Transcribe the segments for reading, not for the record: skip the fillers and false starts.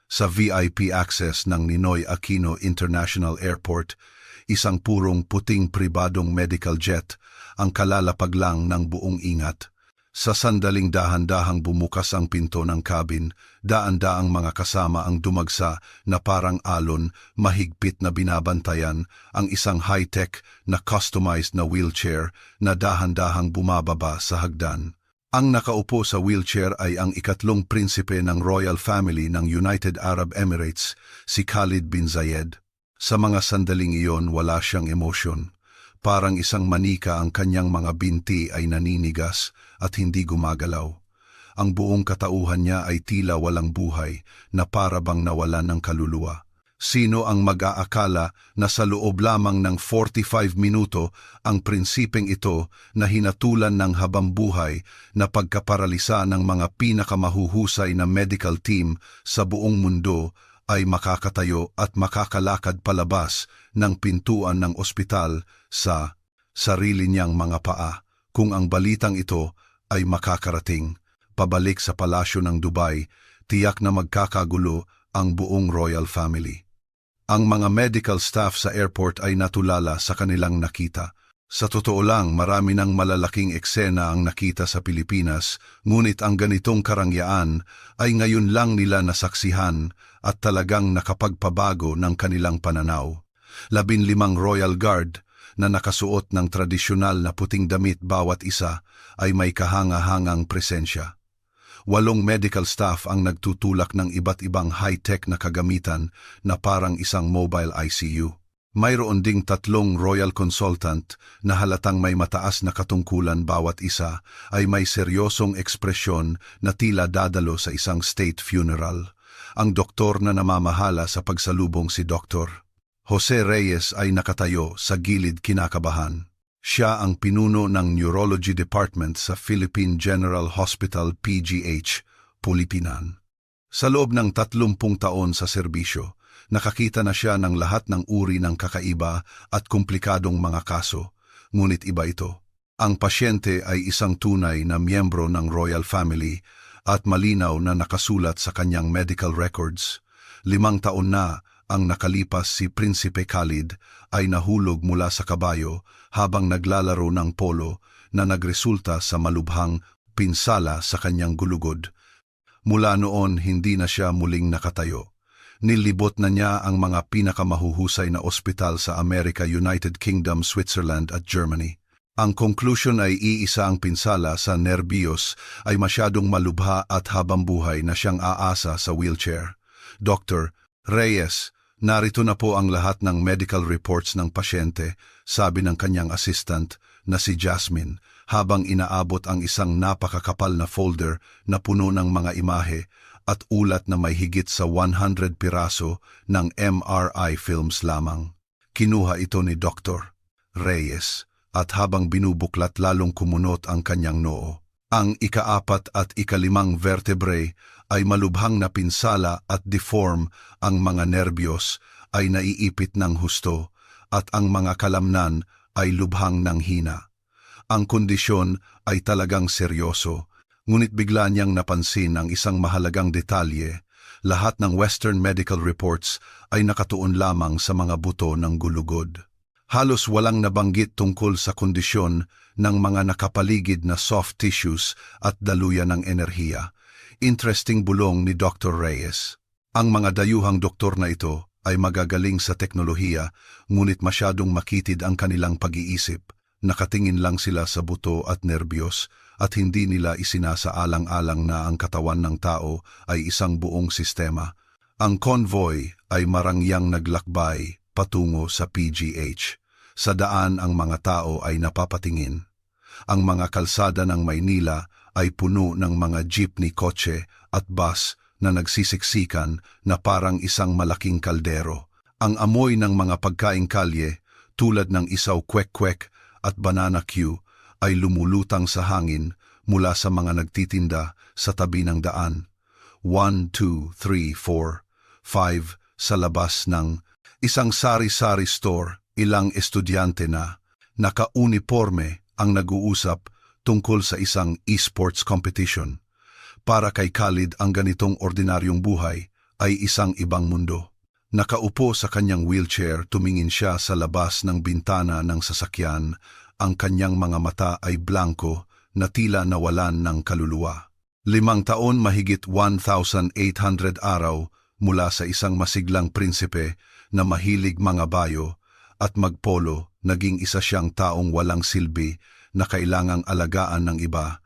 Sa VIP access ng Ninoy Aquino International Airport, isang purong puting pribadong medical jet ang kalalapag lang ng buong ingat. Sa sandaling dahan-dahang bumukas ang pinto ng cabin, daan-daang mga kasama ang dumagsa na parang alon, mahigpit na binabantayan ang isang high-tech na customized na wheelchair na dahan-dahang bumababa sa hagdan. Ang nakaupo sa wheelchair ay ang ikatlong prinsipe ng royal family ng United Arab Emirates, si Khalid bin Zayed. Sa mga sandaling iyon wala siyang emosyon. Parang isang manika ang kanyang mga binti ay naninigas at hindi gumagalaw. Ang buong katauhan niya ay tila walang buhay na para bang nawalan ng kaluluwa. Sino ang mag-aakala na sa loob lamang ng 45 minuto ang prinsipeng ito na hinatulan ng habambuhay na pagkaparalisa ng mga pinakamahuhusay na medical team sa buong mundo ay makakatayo at makakalakad palabas ng pintuan ng ospital sa sarili niyang mga paa kung ang balitang ito ay makakarating pabalik sa palasyo ng Dubai, tiyak na magkakagulo ang buong royal family. Ang mga medical staff sa airport ay natulala sa kanilang nakita. Sa totoo lang, marami ng malalaking eksena ang nakita sa Pilipinas, ngunit ang ganitong karangyaan ay ngayon lang nila nasaksihan at talagang nakapagpabago ng kanilang pananaw. 15 Royal Guard na nakasuot ng tradisyonal na puting damit bawat isa ay may kahanga-hangang presensya. 8 medical staff ang nagtutulak ng iba't ibang high-tech na kagamitan na parang isang mobile ICU. Mayroon ding 3 royal consultant na halatang may mataas na katungkulan bawat isa ay may seryosong ekspresyon na tila dadalo sa isang state funeral. Ang doktor na namamahala sa pagsalubong si Dr. Jose Reyes ay nakatayo sa gilid kinakabahan. Siya ang pinuno ng Neurology Department sa Philippine General Hospital PGH, Pulipinan. Sa loob ng 30 taon sa serbisyo, nakakita na siya ng lahat ng uri ng kakaiba at komplikadong mga kaso, ngunit iba ito. Ang pasyente ay isang tunay na miyembro ng royal family at malinaw na nakasulat sa kanyang medical records. 5 taon na ang nakalipas si Prinsipe Khalid ay nahulog mula sa kabayo habang naglalaro ng polo na nagresulta sa malubhang pinsala sa kanyang gulugod. Mula noon hindi na siya muling nakatayo. Nilibot na niya ang mga pinakamahuhusay na ospital sa Amerika, United Kingdom, Switzerland at Germany. Ang conclusion ay iisa ang pinsala sa nerbiyos ay masyadong malubha at habambuhay na siyang aasa sa wheelchair. Dr. Reyes, narito na po ang lahat ng medical reports ng pasyente, sabi ng kanyang assistant na si Jasmine habang inaabot ang isang napakakapal na folder na puno ng mga imahe at ulat na may higit sa 100 piraso ng MRI films lamang. Kinuha ito ni Dr. Reyes at habang binubuklat lalong kumunot ang kanyang noo. Ang ika-4 at ika-5 vertebrae ay malubhang na pinsala at deform, ang mga nerbiyos ay naiipit ng husto at ang mga kalamnan ay lubhang nanghina. Ang kondisyon ay talagang seryoso. Ngunit bigla niyang napansin ang isang mahalagang detalye. Lahat ng Western medical reports ay nakatuon lamang sa mga buto ng gulugod. Halos walang nabanggit tungkol sa kondisyon ng mga nakapaligid na soft tissues at daluyan ng enerhiya. Interesting bulong ni Dr. Reyes. Ang mga dayuhang doktor na ito ay magagaling sa teknolohiya, ngunit masyadong makitid ang kanilang pag-iisip. Nakatingin lang sila sa buto at nerbiyos at hindi nila isinasaalang-alang na ang katawan ng tao ay isang buong sistema. Ang convoy ay marangyang naglakbay patungo sa PGH. Sa daan ang mga tao ay napapatingin. Ang mga kalsada ng Maynila ay puno ng mga jeepney, kotse at bus na nagsisiksikan na parang isang malaking kaldero. Ang amoy ng mga pagkaing kalye tulad ng isaw kwek-kwek at banana Q ay lumulutang sa hangin mula sa mga nagtitinda sa tabi ng daan. 1, 2, 3, 4, 5 sa labas ng isang sari-sari store, ilang estudyante na naka-uniforme ang nag-uusap tungkol sa isang esports competition. Para kay Khalid ang ganitong ordinaryong buhay ay isang ibang mundo. Nakaupo sa kanyang wheelchair, tumingin siya sa labas ng bintana ng sasakyan. Ang kanyang mga mata ay blanko na tila nawalan ng kaluluwa. 5 taon, mahigit 1,800 araw mula sa isang masiglang prinsipe na mahilig mga bayo at magpolo, naging isa siyang taong walang silbi na kailangang alagaan ng iba.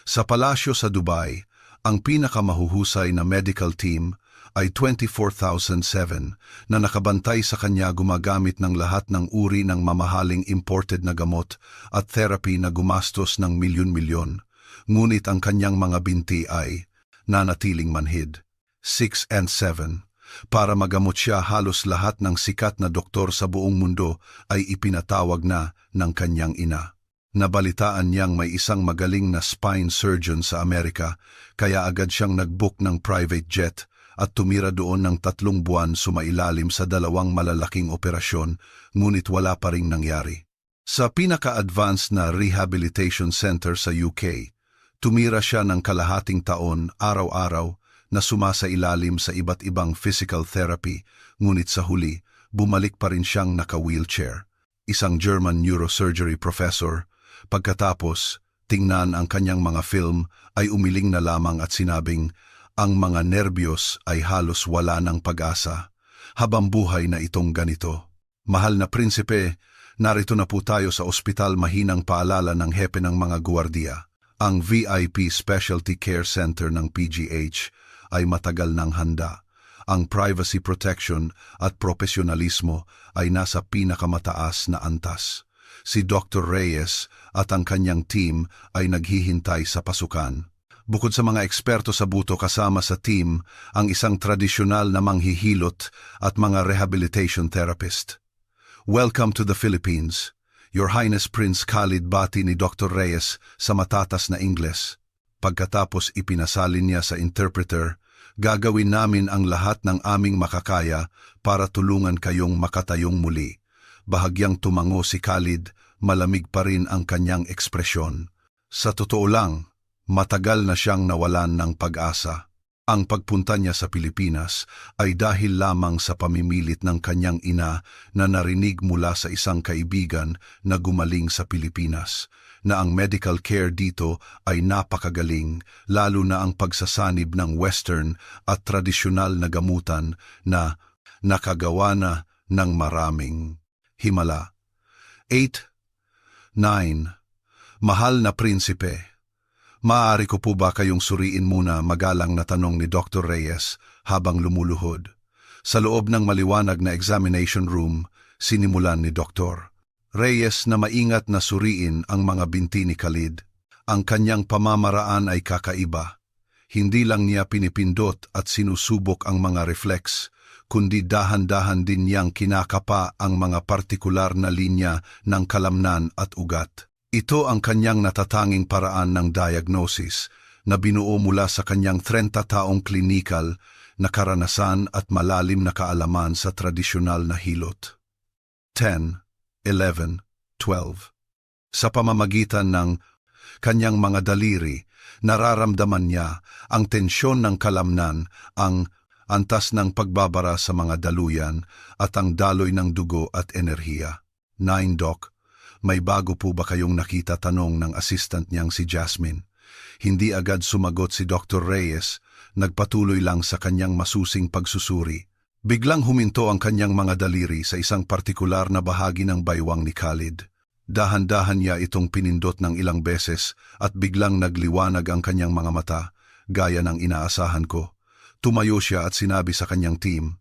Sa palasyo sa Dubai, ang pinakamahuhusay na medical team ay 24,007 na nakabantay sa kanya, gumagamit ng lahat ng uri ng mamahaling imported na gamot at therapy na gumastos ng milyon-milyon. Ngunit ang kanyang mga binti ay nanatiling manhid. 6 and 7. Para magamot siya, halos lahat ng sikat na doktor sa buong mundo ay ipinatawag na ng kanyang ina. Nabalitaan niyang may isang magaling na spine surgeon sa Amerika, kaya agad siyang nag-book ng private jet at tumira doon ng 3 buwan, sumailalim sa 2 malalaking operasyon, ngunit wala pa ring nangyari. Sa pinaka-advanced na rehabilitation center sa UK, tumira siya ng kalahating taon, araw-araw, na sumasailalim sa iba't ibang physical therapy, ngunit sa huli, bumalik pa rin siyang naka-wheelchair. Isang German neurosurgery professor, pagkatapos tingnan ang kanyang mga film, ay umiling na lamang at sinabing, ang mga nerbiyos ay halos wala ng pag-asa. Habang buhay na itong ganito. Mahal na prinsipe, narito na po tayo sa ospital, mahinang paalala ng hepe ng mga guwardiya. Ang VIP Specialty Care Center ng PGH ay matagal ng handa. Ang privacy protection at profesionalismo ay nasa pinakamataas na antas. Si Dr. Reyes at ang kanyang team ay naghihintay sa pasukan. Bukod sa mga eksperto sa buto, kasama sa team ang isang tradisyonal na manghihilot at mga rehabilitation therapist. Welcome to the Philippines, Your Highness Prince Khalid, bati ni Dr. Reyes sa matatas na Ingles. Pagkatapos ipinasalin niya sa interpreter, gagawin namin ang lahat ng aming makakaya para tulungan kayong makatayong muli. Bahagyang tumango si Khalid, malamig pa rin ang kanyang ekspresyon. Sa totoo lang, matagal na siyang nawalan ng pag-asa. Ang pagpunta niya sa Pilipinas ay dahil lamang sa pamimilit ng kanyang ina na narinig mula sa isang kaibigan na gumaling sa Pilipinas, na ang medical care dito ay napakagaling, lalo na ang pagsasanib ng Western at tradisyonal na gamutan na nakagawa na ng maraming himala. 8. 9. Mahal na prinsipe, maaari ko po ba kayong suriin muna, magalang na tanong ni Dr. Reyes habang lumuluhod. Sa loob ng maliwanag na examination room, sinimulan ni Dr. Reyes na maingat na suriin ang mga binti ni Khalid. Ang kanyang pamamaraan ay kakaiba. Hindi lang niya pinipindot at sinusubok ang mga reflex, kundi dahan-dahan din niyang kinakapa ang mga partikular na linya ng kalamnan at ugat. Ito ang kanyang natatanging paraan ng diagnosis na binuo mula sa kanyang 30 taong klinikal na karanasan at malalim na kaalaman sa tradisyonal na hilot. 10, 11, 12. Sa pamamagitan ng kanyang mga daliri, nararamdaman niya ang tensyon ng kalamnan, ang antas ng pagbabara sa mga daluyan at ang daloy ng dugo at enerhiya. 9 Doc, may bago po ba kayong nakita, tanong ng assistant niyang si Jasmine. Hindi agad sumagot si Dr. Reyes, nagpatuloy lang sa kanyang masusing pagsusuri. Biglang huminto ang kanyang mga daliri sa isang partikular na bahagi ng baywang ni Khalid. Dahan-dahan niya itong pinindot ng ilang beses at biglang nagliwanag ang kanyang mga mata, gaya ng inaasahan ko. Tumayo siya at sinabi sa kanyang team,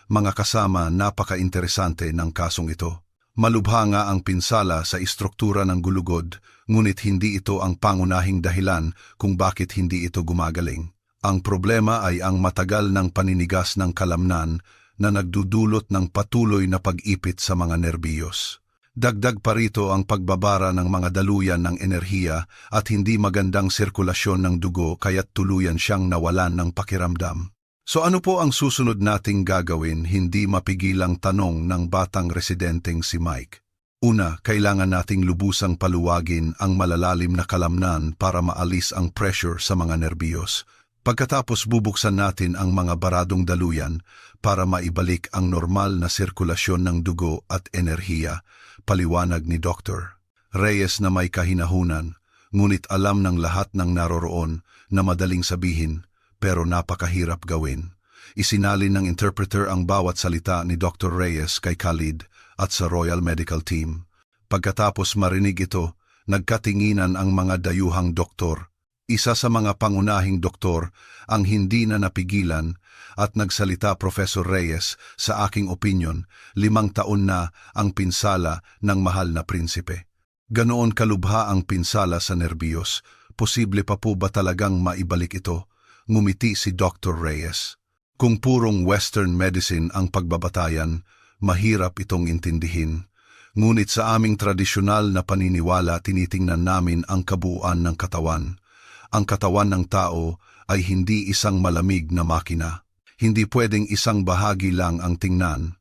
mga kasama, napaka-interesante ng kasong ito. Malubha nga ang pinsala sa istruktura ng gulugod, ngunit hindi ito ang pangunahing dahilan kung bakit hindi ito gumagaling. Ang problema ay ang matagal ng paninigas ng kalamnan na nagdudulot ng patuloy na pag-ipit sa mga nerbiyos. Dagdag pa rito ang pagbabara ng mga daluyan ng enerhiya at hindi magandang sirkulasyon ng dugo, kaya't tuluyan siyang nawalan ng pakiramdam. So ano po ang susunod nating gagawin? Hindi mapigilang tanong ng batang residenteng si Mike. Una, kailangan nating lubusang paluwagin ang malalalim na kalamnan para maalis ang pressure sa mga nerbiyos. Pagkatapos bubuksan natin ang mga baradong daluyan para maibalik ang normal na sirkulasyon ng dugo at enerhiya, paliwanag ni Dr. Reyes na may kahinahunan, ngunit alam ng lahat ng naroroon na madaling sabihin pero napakahirap gawin. Isinalin ng interpreter ang bawat salita ni Dr. Reyes kay Khalid at sa Royal Medical Team. Pagkatapos marinig ito, nagkatinginan ang mga dayuhang doktor. Isa sa mga pangunahing doktor ang hindi na napigilan at nagsalita Professor Reyes, sa aking opinyon, 5 taon na ang pinsala ng mahal na prinsipe. Ganoon kalubha ang pinsala sa nerbiyos. Posible pa po ba talagang maibalik ito? Ngumiti si Dr. Reyes. Kung purong Western medicine ang pagbabatayan, mahirap itong intindihin. Ngunit sa aming tradisyonal na paniniwala tinitingnan namin ang kabuuan ng katawan. Ang katawan ng tao ay hindi isang malamig na makina. Hindi pwedeng isang bahagi lang ang tingnan.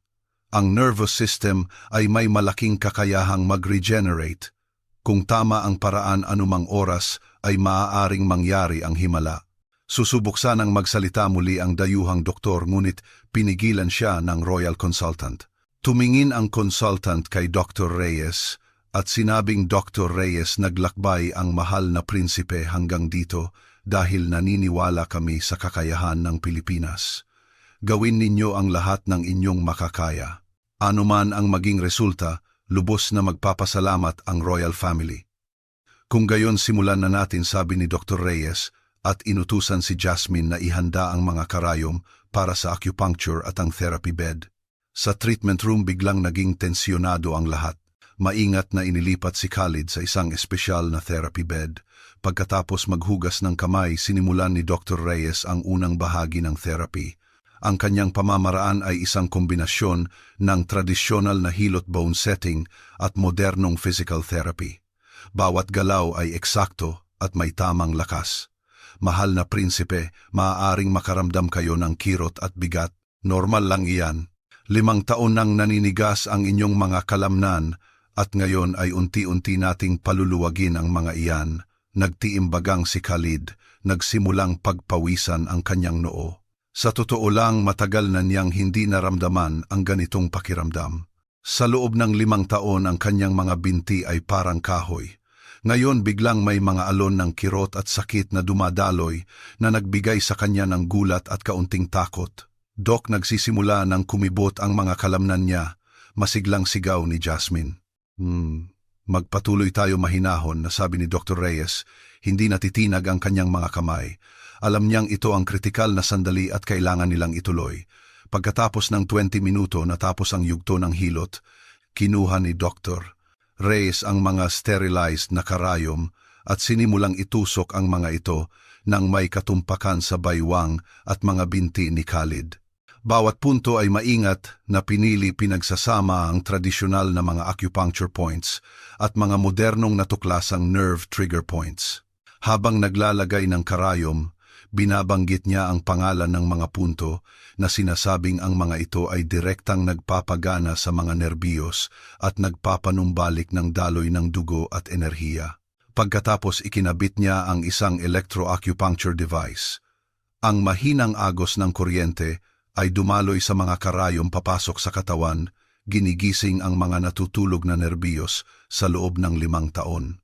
Ang nervous system ay may malaking kakayahang mag-regenerate. Kung tama ang paraan anumang oras ay maaaring mangyari ang himala. Susubok sanang magsalita muli ang dayuhang doktor ngunit pinigilan siya ng royal consultant. Tumingin ang consultant kay Dr. Reyes at sinabing Dr. Reyes naglakbay ang mahal na prinsipe hanggang dito dahil naniniwala kami sa kakayahan ng Pilipinas. Gawin ninyo ang lahat ng inyong makakaya. Anuman ang maging resulta, lubos na magpapasalamat ang royal family. Kung gayon simulan na natin, sabi ni Dr. Reyes, at inutusan si Jasmine na ihanda ang mga karayom para sa acupuncture at ang therapy bed. Sa treatment room biglang naging tensyonado ang lahat. Maingat na inilipat si Khalid sa isang espesyal na therapy bed. Pagkatapos maghugas ng kamay, sinimulan ni Dr. Reyes ang unang bahagi ng therapy. Ang kanyang pamamaraan ay isang kombinasyon ng tradisyonal na hilot bone setting at modernong physical therapy. Bawat galaw ay eksakto at may tamang lakas. Mahal na prinsipe, maaaring makaramdam kayo ng kirot at bigat. Normal lang iyan. 5 taon nang naninigas ang inyong mga kalamnan at ngayon ay unti-unti nating paluluwagin ang mga iyan. Nagtiimbagang si Khalid, nagsimulang pagpawisan ang kanyang noo. Sa totoo lang, matagal na niyang hindi naramdaman ang ganitong pakiramdam. Sa loob ng 5 taon ang kanyang mga binti ay parang kahoy. Ngayon biglang may mga alon ng kirot at sakit na dumadaloy na nagbigay sa kanya ng gulat at kaunting takot. Dok, nagsisimula ng kumibot ang mga kalamnan niya, masiglang sigaw ni Jasmine. Magpatuloy tayo mahinahon, na sabi ni Dr. Reyes, hindi natitinag ang kanyang mga kamay. Alam niyang ito ang kritikal na sandali at kailangan nilang ituloy. Pagkatapos ng 20 minuto natapos ang yugto ng hilot, kinuha ni Dr. Reyes ang mga sterilized na karayom at sinimulang itusok ang mga ito nang may katumpakan sa baywang at mga binti ni Khalid. Bawat punto ay maingat na pinagsasama ang tradisyonal na mga acupuncture points at mga modernong natuklasang nerve trigger points. Habang naglalagay ng karayom, binabanggit niya ang pangalan ng mga punto na sinasabing ang mga ito ay direktang nagpapagana sa mga nerbiyos at nagpapanumbalik ng daloy ng dugo at enerhiya. Pagkatapos ikinabit niya ang isang electroacupuncture device. Ang mahinang agos ng kuryente ay dumaloy sa mga karayom papasok sa katawan, ginigising ang mga natutulog na nerbiyos sa loob ng 5 taon.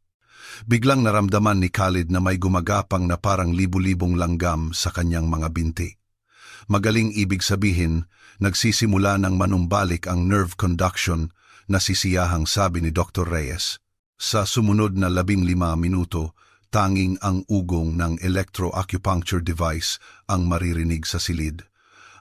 Biglang naramdaman ni Khalid na may gumagapang na parang libu-libong langgam sa kanyang mga binti. Magaling ibig sabihin, nagsisimula ng manumbalik ang nerve conduction na sisiyahang, sabi ni Dr. Reyes. Sa sumunod na 15 minuto, tanging ang ugong ng electroacupuncture device ang maririnig sa silid.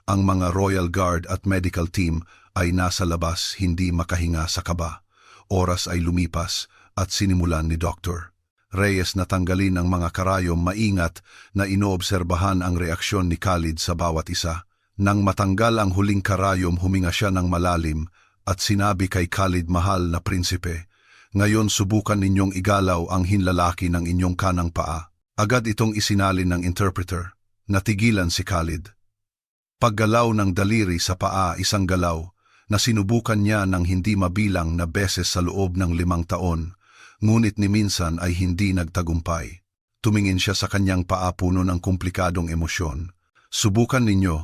Ang mga Royal Guard at medical team ay nasa labas, hindi makahinga sa kaba. Oras ay lumipas at sinimulan ni Dr. Reyes na tanggalin ang mga karayom, maingat na inoobserbahan ang reaksyon ni Khalid sa bawat isa. Nang matanggal ang huling karayom, huminga siya ng malalim at sinabi kay Khalid, mahal na prinsipe, ngayon subukan ninyong igalaw ang hinlalaki ng inyong kanang paa. Agad itong isinalin ng interpreter. Natigilan si Khalid. Paggalaw ng daliri sa paa, isang galaw na sinubukan niya ng hindi mabilang na beses sa loob ng 5 taon, ngunit ni minsan ay hindi nagtagumpay. Tumingin siya sa kanyang paa puno ng komplikadong emosyon. Subukan ninyo.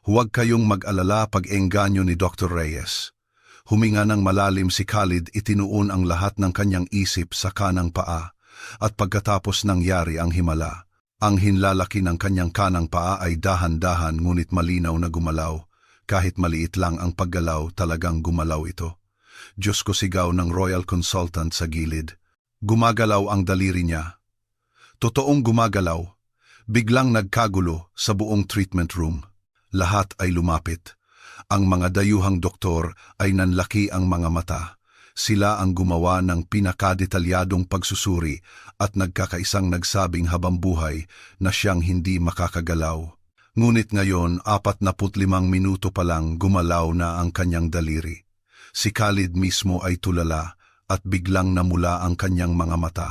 Huwag kayong mag-alala pag-engganyo ni Dr. Reyes. Huminga ng malalim si Khalid, itinuon ang lahat ng kanyang isip sa kanang paa, at pagkatapos nangyari ang himala. Ang hinlalaki ng kanyang kanang paa ay dahan-dahan ngunit malinaw na gumalaw. Kahit maliit lang ang paggalaw, talagang gumalaw ito. Diyos ko, sigaw ng royal consultant sa gilid. Gumagalaw ang daliri niya. Totoong gumagalaw. Biglang nagkagulo sa buong treatment room. Lahat ay lumapit. Ang mga dayuhang doktor ay nanlaki ang mga mata. Sila ang gumawa ng pinakadetalyadong pagsusuri at nagkakaisang nagsabing habambuhay na siyang hindi makakagalaw. Ngunit ngayon, 45 minuto pa lang gumalaw na ang kanyang daliri. Si Khalid mismo ay tulala at biglang namula ang kanyang mga mata.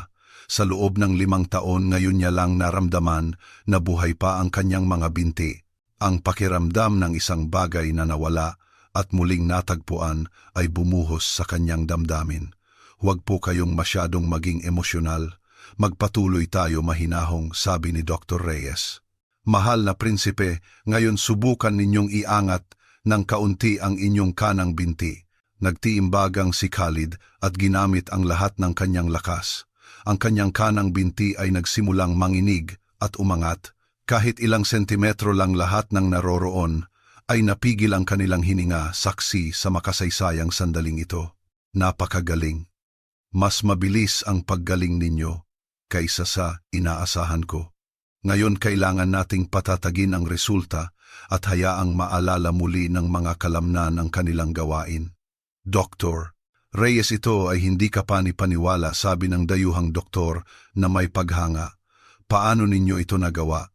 Sa loob ng 5 taon, ngayon niya lang naramdaman na buhay pa ang kanyang mga binti. Ang pakiramdam ng isang bagay na nawala at muling natagpuan ay bumuhos sa kanyang damdamin. Huwag po kayong masyadong maging emosyonal. Magpatuloy tayo, mahinahong sabi ni Dr. Reyes. Mahal na prinsipe, ngayon subukan ninyong iangat ng kaunti ang inyong kanang binti. Nagtiimbagang si Khalid at ginamit ang lahat ng kanyang lakas. Ang kanyang kanang binti ay nagsimulang manginig at umangat. Kahit ilang sentimetro lang lahat ng naroroon, ay napigil ang kanilang hininga, saksi sa makasaysayang sandaling ito. Napakagaling. Mas mabilis ang paggaling ninyo kaysa sa inaasahan ko. Ngayon kailangan nating patatagin ang resulta at hayaang maalala muli ng mga kalamnan ang kanilang gawain. Dr. Reyes, ito ay hindi ka panipaniwala, sabi ng dayuhang doktor na may paghanga. Paano ninyo ito nagawa?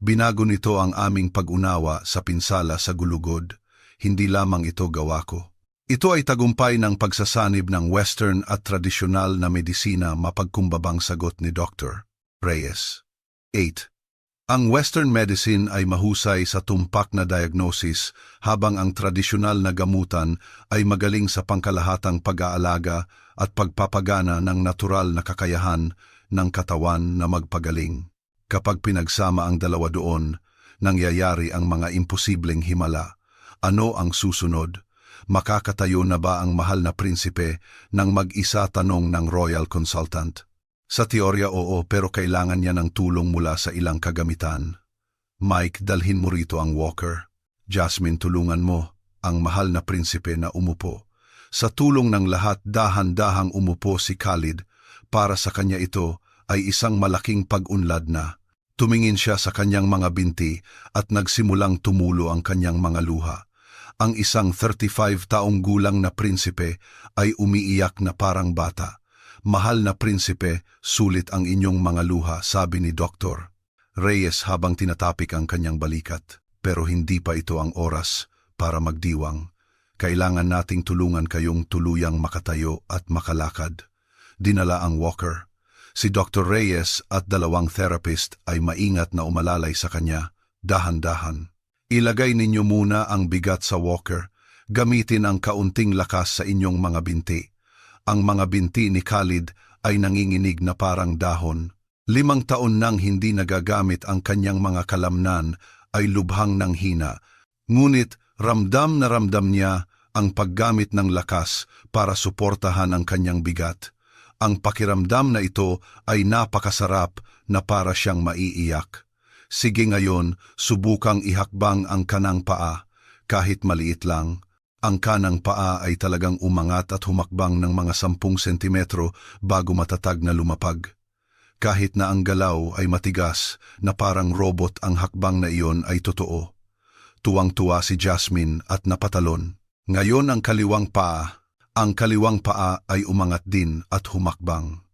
Binago nito ang aming pag-unawa sa pinsala sa gulugod. Hindi lamang ito gawa ko. Ito ay tagumpay ng pagsasanib ng Western at tradisyonal na medisina, mapagkumbabang sagot ni Dr. Reyes. 8. Ang Western medicine ay mahusay sa tumpak na diagnosis, habang ang tradisyonal na gamutan ay magaling sa pangkalahatang pag-aalaga at pagpapagana ng natural na kakayahan ng katawan na magpagaling. Kapag pinagsama ang dalawa doon, nangyayari ang mga imposibleng himala. Ano ang susunod? Makakatayo na ba ang mahal na prinsipe ng mag-isa, tanong ng royal consultant? Sa teorya oo, pero kailangan niya ng tulong mula sa ilang kagamitan. Mike, dalhin mo rito ang walker. Jasmine, tulungan mo ang mahal na prinsipe na umupo. Sa tulong ng lahat, dahan-dahang umupo si Khalid. Para sa kanya ito ay isang malaking pag-unlad na. Tumingin siya sa kanyang mga binti at nagsimulang tumulo ang kanyang mga luha. Ang isang 35 taong gulang na prinsipe ay umiiyak na parang bata. Mahal na prinsipe, sulit ang inyong mga luha, sabi ni Dr. Reyes habang tinatapik ang kanyang balikat. Pero hindi pa ito ang oras para magdiwang. Kailangan nating tulungan kayong tuluyang makatayo at makalakad. Dinala ang walker. Si Dr. Reyes at 2 therapist ay maingat na umalalay sa kanya, dahan-dahan. Ilagay ninyo muna ang bigat sa walker. Gamitin ang kaunting lakas sa inyong mga binti. Ang mga binti ni Khalid ay nanginginig na parang dahon. 5 taon nang hindi nagagamit ang kanyang mga kalamnan ay lubhang nanghina. Ngunit ramdam na ramdam niya ang paggamit ng lakas para suportahan ang kanyang bigat. Ang pakiramdam na ito ay napakasarap na para siyang maiiyak. Sige, ngayon, subukang ihakbang ang kanang paa. Kahit maliit lang, ang kanang paa ay talagang umangat at humakbang ng mga 10 sentimetro bago matatag na lumapag. Kahit na ang galaw ay matigas na parang robot, ang hakbang na iyon ay totoo. Tuwang-tuwa si Jasmine at napatalon. Ngayon ang kaliwang paa ay umangat din at humakbang.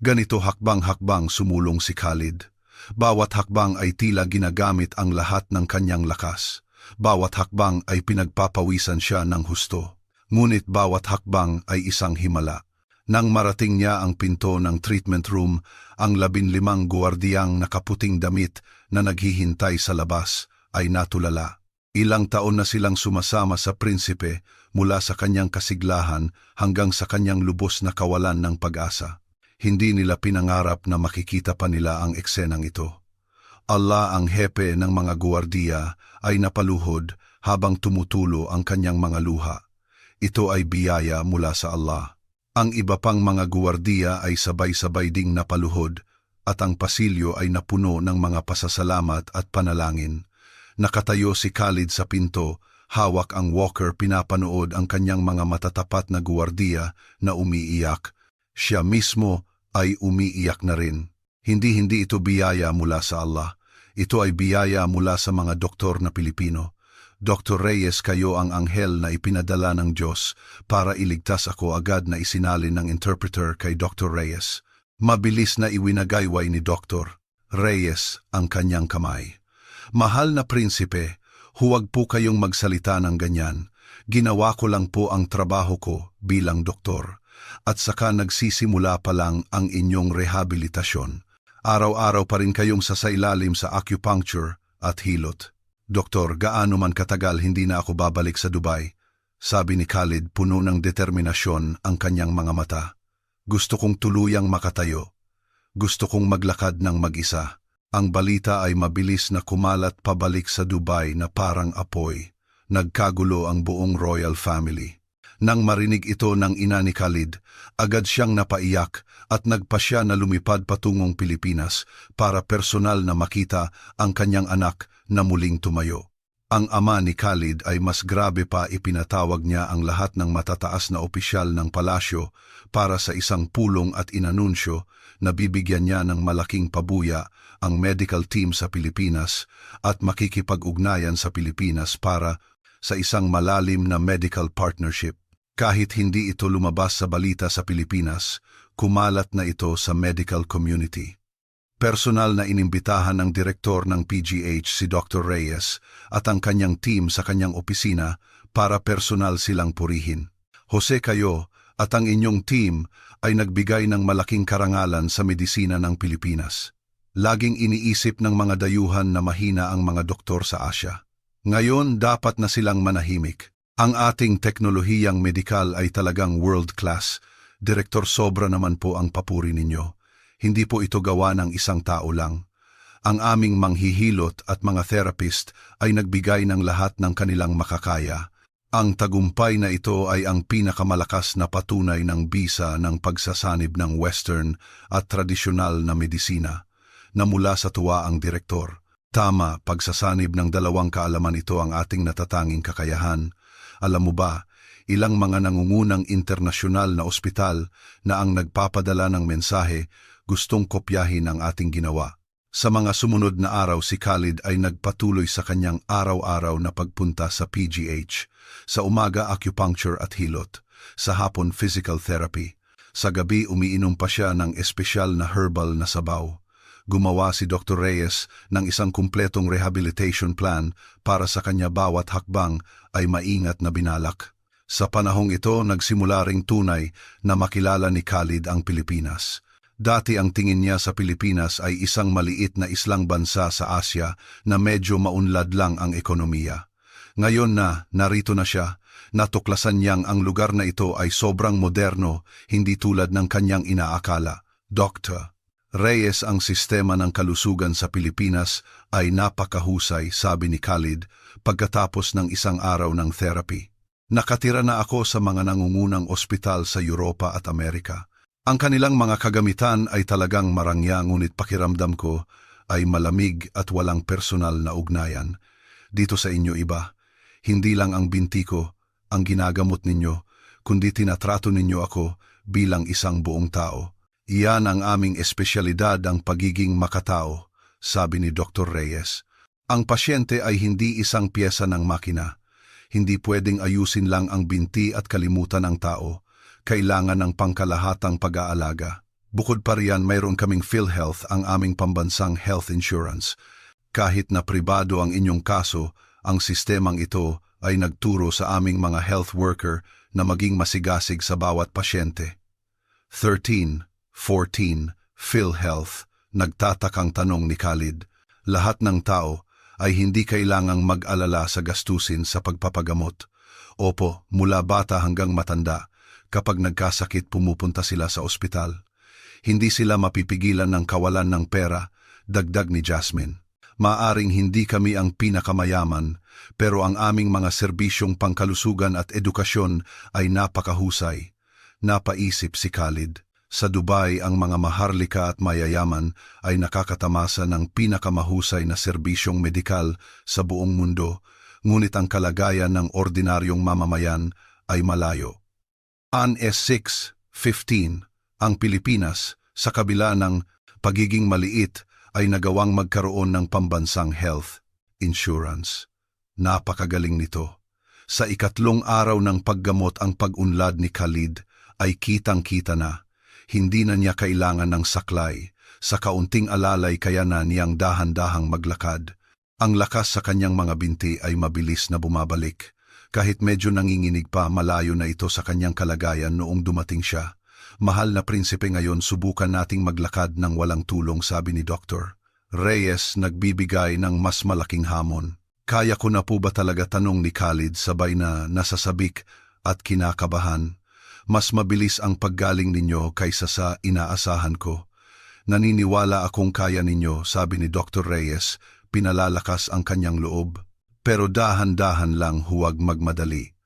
Ganito hakbang-hakbang sumulong si Khalid. Bawat hakbang ay tila ginagamit ang lahat ng kanyang lakas. Bawat hakbang ay pinagpapawisan siya ng husto. Ngunit bawat hakbang ay isang himala. Nang marating niya ang pinto ng treatment room, ang 15 guwardiyang nakaputing damit na naghihintay sa labas ay natulala. Ilang taon na silang sumasama sa prinsipe, mula sa kanyang kasiglahan hanggang sa kanyang lubos na kawalan ng pag-asa. Hindi nila pinangarap na makikita pa nila ang eksenang ito. Allah, ang hepe ng mga guwardiya, ay napaluhod habang tumutulo ang kanyang mga luha. Ito ay biyaya mula sa Allah. Ang iba pang mga guwardiya ay sabay-sabay ding napaluhod at ang pasilyo ay napuno ng mga pasasalamat at panalangin. Nakatayo si Khalid sa pinto, hawak ang walker, pinapanood ang kanyang mga matatapat na guwardiya na umiiyak. Siya mismo ay umiiyak na rin. Hindi ito biyaya mula sa Allah. Ito ay biyaya mula sa mga doktor na Pilipino. Dr. Reyes, kayo ang anghel na ipinadala ng Diyos para iligtas ako. Agad na isinalin ng interpreter kay Dr. Reyes. Mabilis na iwinagayway ni Dr. Reyes ang kanyang kamay. Mahal na prinsipe, huwag po kayong magsalita ng ganyan. Ginawa ko lang po ang trabaho ko bilang doktor. At saka nagsisimula pa lang ang inyong rehabilitasyon. Araw-araw pa rin kayong sasailalim sa acupuncture at hilot. Doktor, gaano man katagal hindi na ako babalik sa Dubai. Sabi ni Khalid, puno ng determinasyon ang kanyang mga mata. Gusto kong tuluyang makatayo. Gusto kong maglakad ng mag-isa. Ang balita ay mabilis na kumalat pabalik sa Dubai na parang apoy. Nagkagulo ang buong royal family. Nang marinig ito ng ina ni Khalid, agad siyang napaiyak at nagpasya na lumipad patungong Pilipinas para personal na makita ang kanyang anak na muling tumayo. Ang ama ni Khalid ay mas grabe pa, ipinatawag niya ang lahat ng matataas na opisyal ng palasyo para sa isang pulong at inanunsyo na bibigyan niya ng malaking pabuya ang medical team sa Pilipinas at makikipag-ugnayan sa Pilipinas para sa isang malalim na medical partnership. Kahit hindi ito lumabas sa balita sa Pilipinas, kumalat na ito sa medical community. Personal na inimbitahan ng direktor ng PGH si Dr. Reyes at ang kanyang team sa kanyang opisina para personal silang purihin. Jose, kayo at ang inyong team ay nagbigay ng malaking karangalan sa medisina ng Pilipinas. Laging iniisip ng mga dayuhan na mahina ang mga doktor sa Asya. Ngayon dapat na silang manahimik. Ang ating teknolohiyang medikal ay talagang world class. Direktor, sobra naman po ang papuri ninyo. Hindi po ito gawa ng isang tao lang. Ang aming manghihilot at mga therapist ay nagbigay ng lahat ng kanilang makakaya. Ang tagumpay na ito ay ang pinakamalakas na patunay ng bisa ng pagsasanib ng Western at tradisyonal na medisina. Namula sa tuwa ang direktor. Tama, pagsasanib ng dalawang kaalaman, ito ang ating natatanging kakayahan. Alam mo ba, ilang mga nangungunang internasyonal na ospital na ang nagpapadala ng mensahe gustong kopyahin ang ating ginawa. Sa mga sumunod na araw, si Khalid ay nagpatuloy sa kanyang araw-araw na pagpunta sa PGH. Sa umaga, acupuncture at hilot. Sa hapon, physical therapy. Sa gabi, umiinom pa siya ng espesyal na herbal na sabaw. Gumawa si Dr. Reyes ng isang kumpletong rehabilitation plan para sa kanya. Bawat hakbang ay maingat na binalak. Sa panahong ito, nagsimula ring tunay na makilala ni Khalid ang Pilipinas. Dati ang tingin niya sa Pilipinas ay isang maliit na islang bansa sa Asya na medyo maunlad lang ang ekonomiya. Ngayon na narito na siya, natuklasan niyang ang lugar na ito ay sobrang moderno, hindi tulad ng kanyang inaakala. Dr. Reyes, ang sistema ng kalusugan sa Pilipinas ay napakahusay, sabi ni Khalid pagkatapos ng isang araw ng therapy. Nakatira na ako sa mga nangungunang ospital sa Europa at Amerika. Ang kanilang mga kagamitan ay talagang marangya, ngunit pakiramdam ko ay malamig at walang personal na ugnayan. Dito sa inyo iba, hindi lang ang binti ko ang ginagamot ninyo, kundi tinatrato ninyo ako bilang isang buong tao. Iyan ang aming espesyalidad, ang pagiging makatao, sabi ni Dr. Reyes. Ang pasyente ay hindi isang piyesa ng makina. Hindi pwedeng ayusin lang ang binti at kalimutan ang tao. Kailangan ng pangkalahatang pag-aalaga. Bukod pa riyan, mayroon kaming PhilHealth, ang aming pambansang health insurance. Kahit na pribado ang inyong kaso, ang sistemang ito ay nagturo sa aming mga health worker na maging masigasig sa bawat pasyente. 14, PhilHealth, nagtatakang tanong ni Khalid. Lahat ng tao ay hindi kailangang mag-alala sa gastusin sa pagpapagamot. Opo, mula bata hanggang matanda, kapag nagkasakit pumupunta sila sa ospital. Hindi sila mapipigilan ng kawalan ng pera, dagdag ni Jasmine. Maaring hindi kami ang pinakamayaman, pero ang aming mga serbisyong pangkalusugan at edukasyon ay napakahusay. Napaisip si Khalid. Sa Dubai, ang mga maharlika at mayayaman ay nakakatamasa ng pinakamahusay na serbisyong medikal sa buong mundo, ngunit ang kalagayan ng ordinaryong mamamayan ay malayo. An S6-15, ang Pilipinas, sa kabila ng pagiging maliit, ay nagawang magkaroon ng pambansang health insurance. Napakagaling nito. Sa ikatlong araw ng paggamot ang pag-unlad ni Khalid ay kitang-kita na. Hindi na niya kailangan ng saklay. Sa kaunting alalay kaya na niyang dahan-dahang maglakad. Ang lakas sa kanyang mga binti ay mabilis na bumabalik. Kahit medyo nanginginig pa, malayo na ito sa kanyang kalagayan noong dumating siya. Mahal na prinsipe, ngayon subukan nating maglakad ng walang tulong, sabi ni Dr. Reyes, nagbibigay ng mas malaking hamon. Kaya ko na po ba talaga, tanong ni Khalid sabay na nasasabik at kinakabahan. Mas mabilis ang paggaling ninyo kaysa sa inaasahan ko. Naniniwala akong kaya ninyo, sabi ni Dr. Reyes, pinalalakas ang kanyang loob. Pero dahan-dahan lang, huwag magmadali.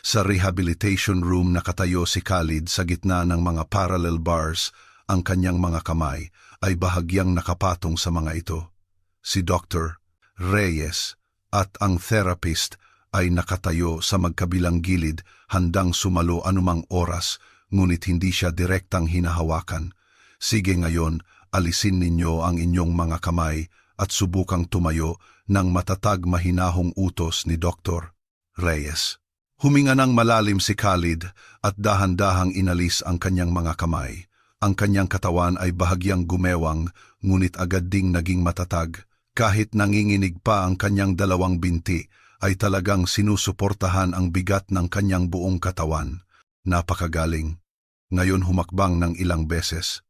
Sa rehabilitation room nakatayo si Khalid sa gitna ng mga parallel bars, ang kanyang mga kamay ay bahagyang nakapatong sa mga ito. Si Dr. Reyes at ang therapist ay nakatayo sa magkabilang gilid, handang sumalo anumang oras, ngunit hindi siya direktang hinahawakan. Sige, ngayon, alisin ninyo ang inyong mga kamay at subukang tumayo, ng matatag mahinahong utos ni Dr. Reyes. Huminga ng malalim si Khalid at dahan-dahang inalis ang kanyang mga kamay. Ang kanyang katawan ay bahagyang gumewang, ngunit agad ding naging matatag. Kahit nanginginig pa ang kanyang dalawang binti, ay talagang sinusuportahan ang bigat ng kanyang buong katawan. Napakagaling. Ngayon humakbang ng ilang beses.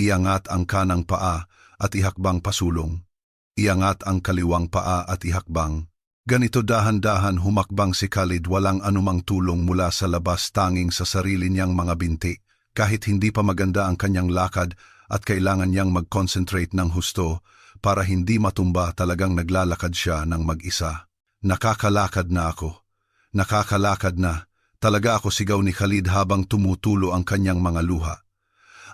Iangat ang kanang paa at ihakbang pasulong. Iangat ang kaliwang paa at ihakbang. Ganito dahan-dahan humakbang si Khalid, walang anumang tulong mula sa labas, tanging sa sarili niyang mga binti. Kahit hindi pa maganda ang kanyang lakad at kailangan niyang mag-concentrate ng husto para hindi matumba, talagang naglalakad siya ng mag-isa. Nakakalakad na ako. Nakakalakad na. Talaga ako, sigaw ni Khalid habang tumutulo ang kanyang mga luha.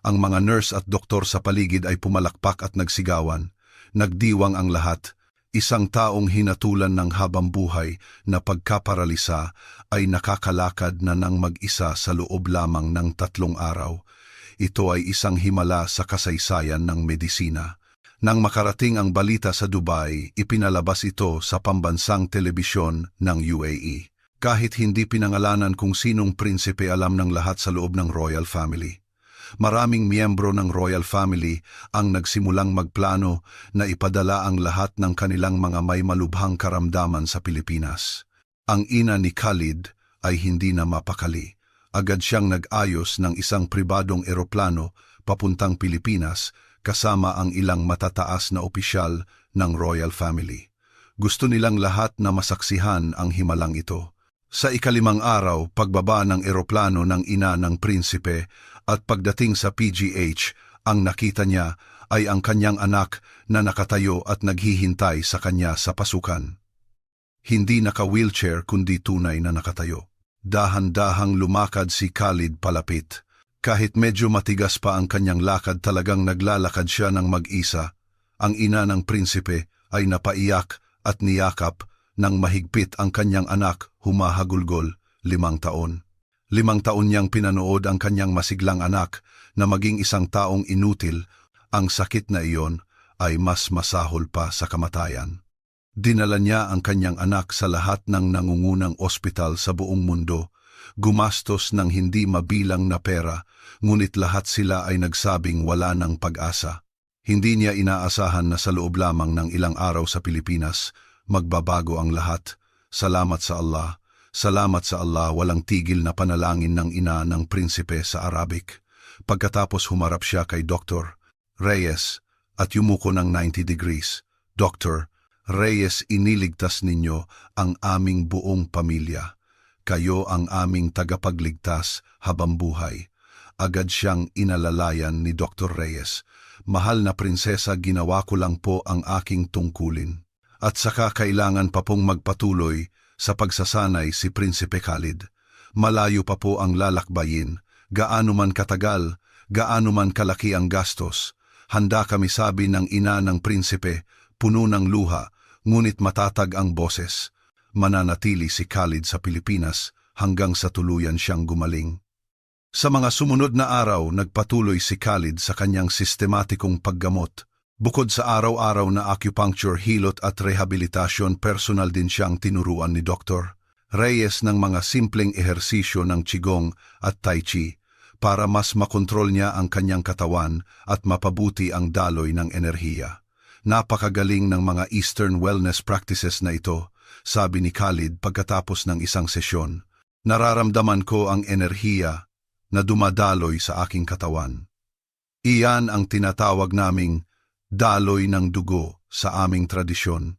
Ang mga nurse at doktor sa paligid ay pumalakpak at nagsigawan. Nagdiwang ang lahat. Isang taong hinatulan ng habang buhay na pagkaparalisa ay nakakalakad na ng mag-isa sa loob lamang ng 3 araw. Ito ay isang himala sa kasaysayan ng medisina. Nang makarating ang balita sa Dubai, ipinalabas ito sa pambansang telebisyon ng UAE. Kahit hindi pinangalanan kung sinong prinsipe, alam ng lahat sa loob ng royal family. Maraming miyembro ng royal family ang nagsimulang magplano na ipadala ang lahat ng kanilang mga may malubhang karamdaman sa Pilipinas. Ang ina ni Khalid ay hindi na mapakali. Agad siyang nag-ayos ng isang pribadong eroplano papuntang Pilipinas kasama ang ilang matataas na opisyal ng royal family. Gusto nilang lahat na masaksihan ang himalang ito. Sa ika-5 araw, pagbaba ng eroplano ng ina ng prinsipe at pagdating sa PGH, ang nakita niya ay ang kanyang anak na nakatayo at naghihintay sa kanya sa pasukan. Hindi naka-wheelchair kundi tunay na nakatayo. Dahan-dahang lumakad si Khalid palapit. Kahit medyo matigas pa ang kanyang lakad, talagang naglalakad siya ng mag-isa. Ang ina ng prinsipe ay napaiyak at niyakap nang mahigpit ang kanyang anak, humahagulgol, 5 taon. 5 taon niyang pinanood ang kanyang masiglang anak na maging isang taong inutil. Ang sakit na iyon ay mas masahol pa sa kamatayan. Dinala niya ang kanyang anak sa lahat ng nangungunang ospital sa buong mundo, gumastos ng hindi mabilang na pera, ngunit lahat sila ay nagsabing wala ng pag-asa. Hindi niya inaasahan na sa loob lamang ng ilang araw sa Pilipinas, magbabago ang lahat. Salamat sa Allah. Salamat sa Allah, walang tigil na panalangin ng ina ng prinsipe sa Arabic. Pagkatapos humarap siya kay Dr. Reyes at yumuko ng 90 degrees. Dr. Reyes, iniligtas ninyo ang aming buong pamilya. Kayo ang aming tagapagligtas habang buhay. agad siyang inalalayan ni Dr. Reyes. Mahal na prinsesa, ginawa ko lang po ang aking tungkulin. At saka kailangan pa pong magpatuloy sa pagsasanay si Prinsipe Khalid. Malayo pa po ang lalakbayin, gaano man katagal, gaano man kalaki ang gastos. Handa kami, sabi ng ina ng prinsipe, puno ng luha, ngunit matatag ang boses. Mananatili si Khalid sa Pilipinas hanggang sa tuluyan siyang gumaling. Sa mga sumunod na araw, nagpatuloy si Khalid sa kanyang sistematikong paggamot. Bukod sa araw-araw na acupuncture, hilot at rehabilitasyon, personal din siyang tinuruan ni Dr. Reyes ng mga simpleng ehersisyo ng Qigong at Tai Chi para mas makontrol niya ang kanyang katawan at mapabuti ang daloy ng enerhiya. Napakagaling ng mga Eastern wellness practices na ito, sabi ni Khalid pagkatapos ng isang sesyon. Nararamdaman ko ang enerhiya na dumadaloy sa aking katawan. Iyan ang tinatawag naming daloy ng dugo sa aming tradisyon,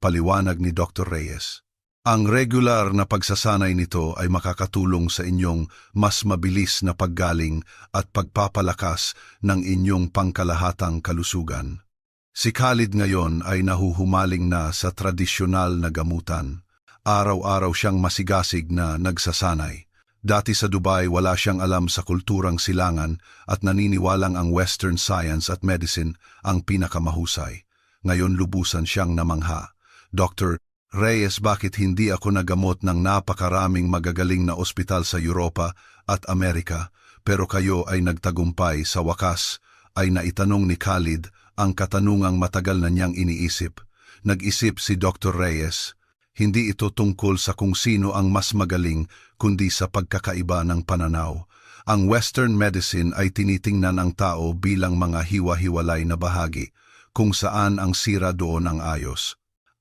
paliwanag ni Dr. Reyes. Ang regular na pagsasanay nito ay makakatulong sa inyong mas mabilis na paggaling at pagpapalakas ng inyong pangkalahatang kalusugan. Si Khalid ngayon ay nahuhumaling na sa tradisyonal na gamutan. Araw-araw siyang masigasig na nagsasanay. Dati sa Dubai, wala siyang alam sa kulturang silangan at naniniwalang ang Western science at medicine ang pinakamahusay. Ngayon lubusan siyang namangha. Dr. Reyes, bakit hindi ako nagamot ng napakaraming magagaling na ospital sa Europa at Amerika, pero kayo ay nagtagumpay? Sa wakas ay naitanong ni Khalid ang katanungang matagal na niyang iniisip. Nag-isip si Dr. Reyes. Hindi ito tungkol sa kung sino ang mas magaling, kundi sa pagkakaiba ng pananaw. Ang Western medicine ay tinitingnan ang tao bilang mga hiwa-hiwalay na bahagi, kung saan ang sira doon ang ayos.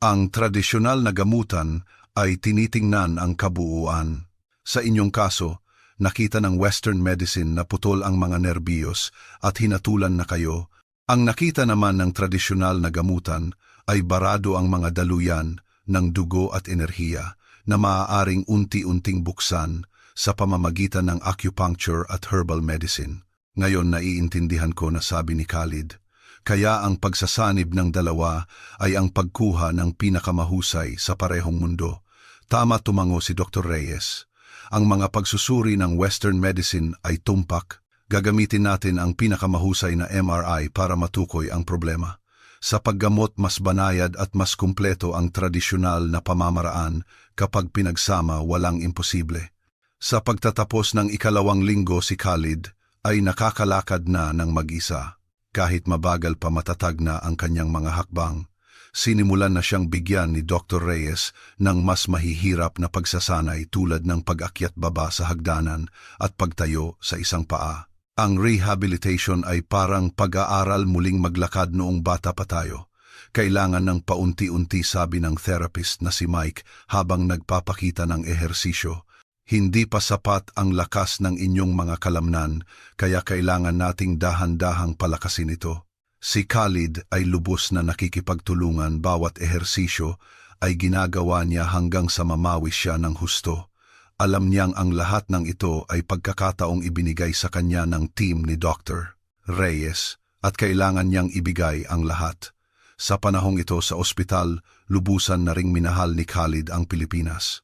Ang tradisyonal na gamutan ay tinitingnan ang kabuuan. Sa inyong kaso, nakita ng Western medicine na putol ang mga nerbiyos at hinatulan na kayo. Ang nakita naman ng tradisyonal na gamutan ay barado ang mga daluyan ng dugo at enerhiya na maaaring unti-unting buksan sa pamamagitan ng acupuncture at herbal medicine. Ngayon naiintindihan ko na, sabi ni Khalid. Kaya ang pagsasanib ng dalawa ay ang pagkuha ng pinakamahusay sa parehong mundo. Tama, tumango si Dr. Reyes. Ang mga pagsusuri ng Western medicine ay tumpak. Gagamitin natin ang pinakamahusay na MRI para matukoy ang problema. Sa paggamot, mas banayad at mas kumpleto ang tradisyonal na pamamaraan. Kapag pinagsama, walang imposible. Sa pagtatapos ng ikalawang linggo, si Khalid ay nakakalakad na ng mag-isa. Kahit mabagal pa, matatag na ang kanyang mga hakbang. Sinimulan na siyang bigyan ni Dr. Reyes ng mas mahihirap na pagsasanay tulad ng pag-akyat baba sa hagdanan at pagtayo sa isang paa. Ang rehabilitation ay parang pag-aaral muling maglakad noong bata pa tayo. Kailangan ng paunti-unti, sabi ng therapist na si Mike habang nagpapakita ng ehersisyo. Hindi pa sapat ang lakas ng inyong mga kalamnan, kaya kailangan nating dahan-dahang palakasin ito. Si Khalid ay lubos na nakikipagtulungan. Bawat ehersisyo ay ginagawa niya hanggang sa mamawis siya ng husto. Alam niyang ang lahat ng ito ay pagkakataong ibinigay sa kanya ng team ni Dr. Reyes at kailangan niyang ibigay ang lahat. Sa panahong ito sa ospital, lubusan na ring minahal ni Khalid ang Pilipinas.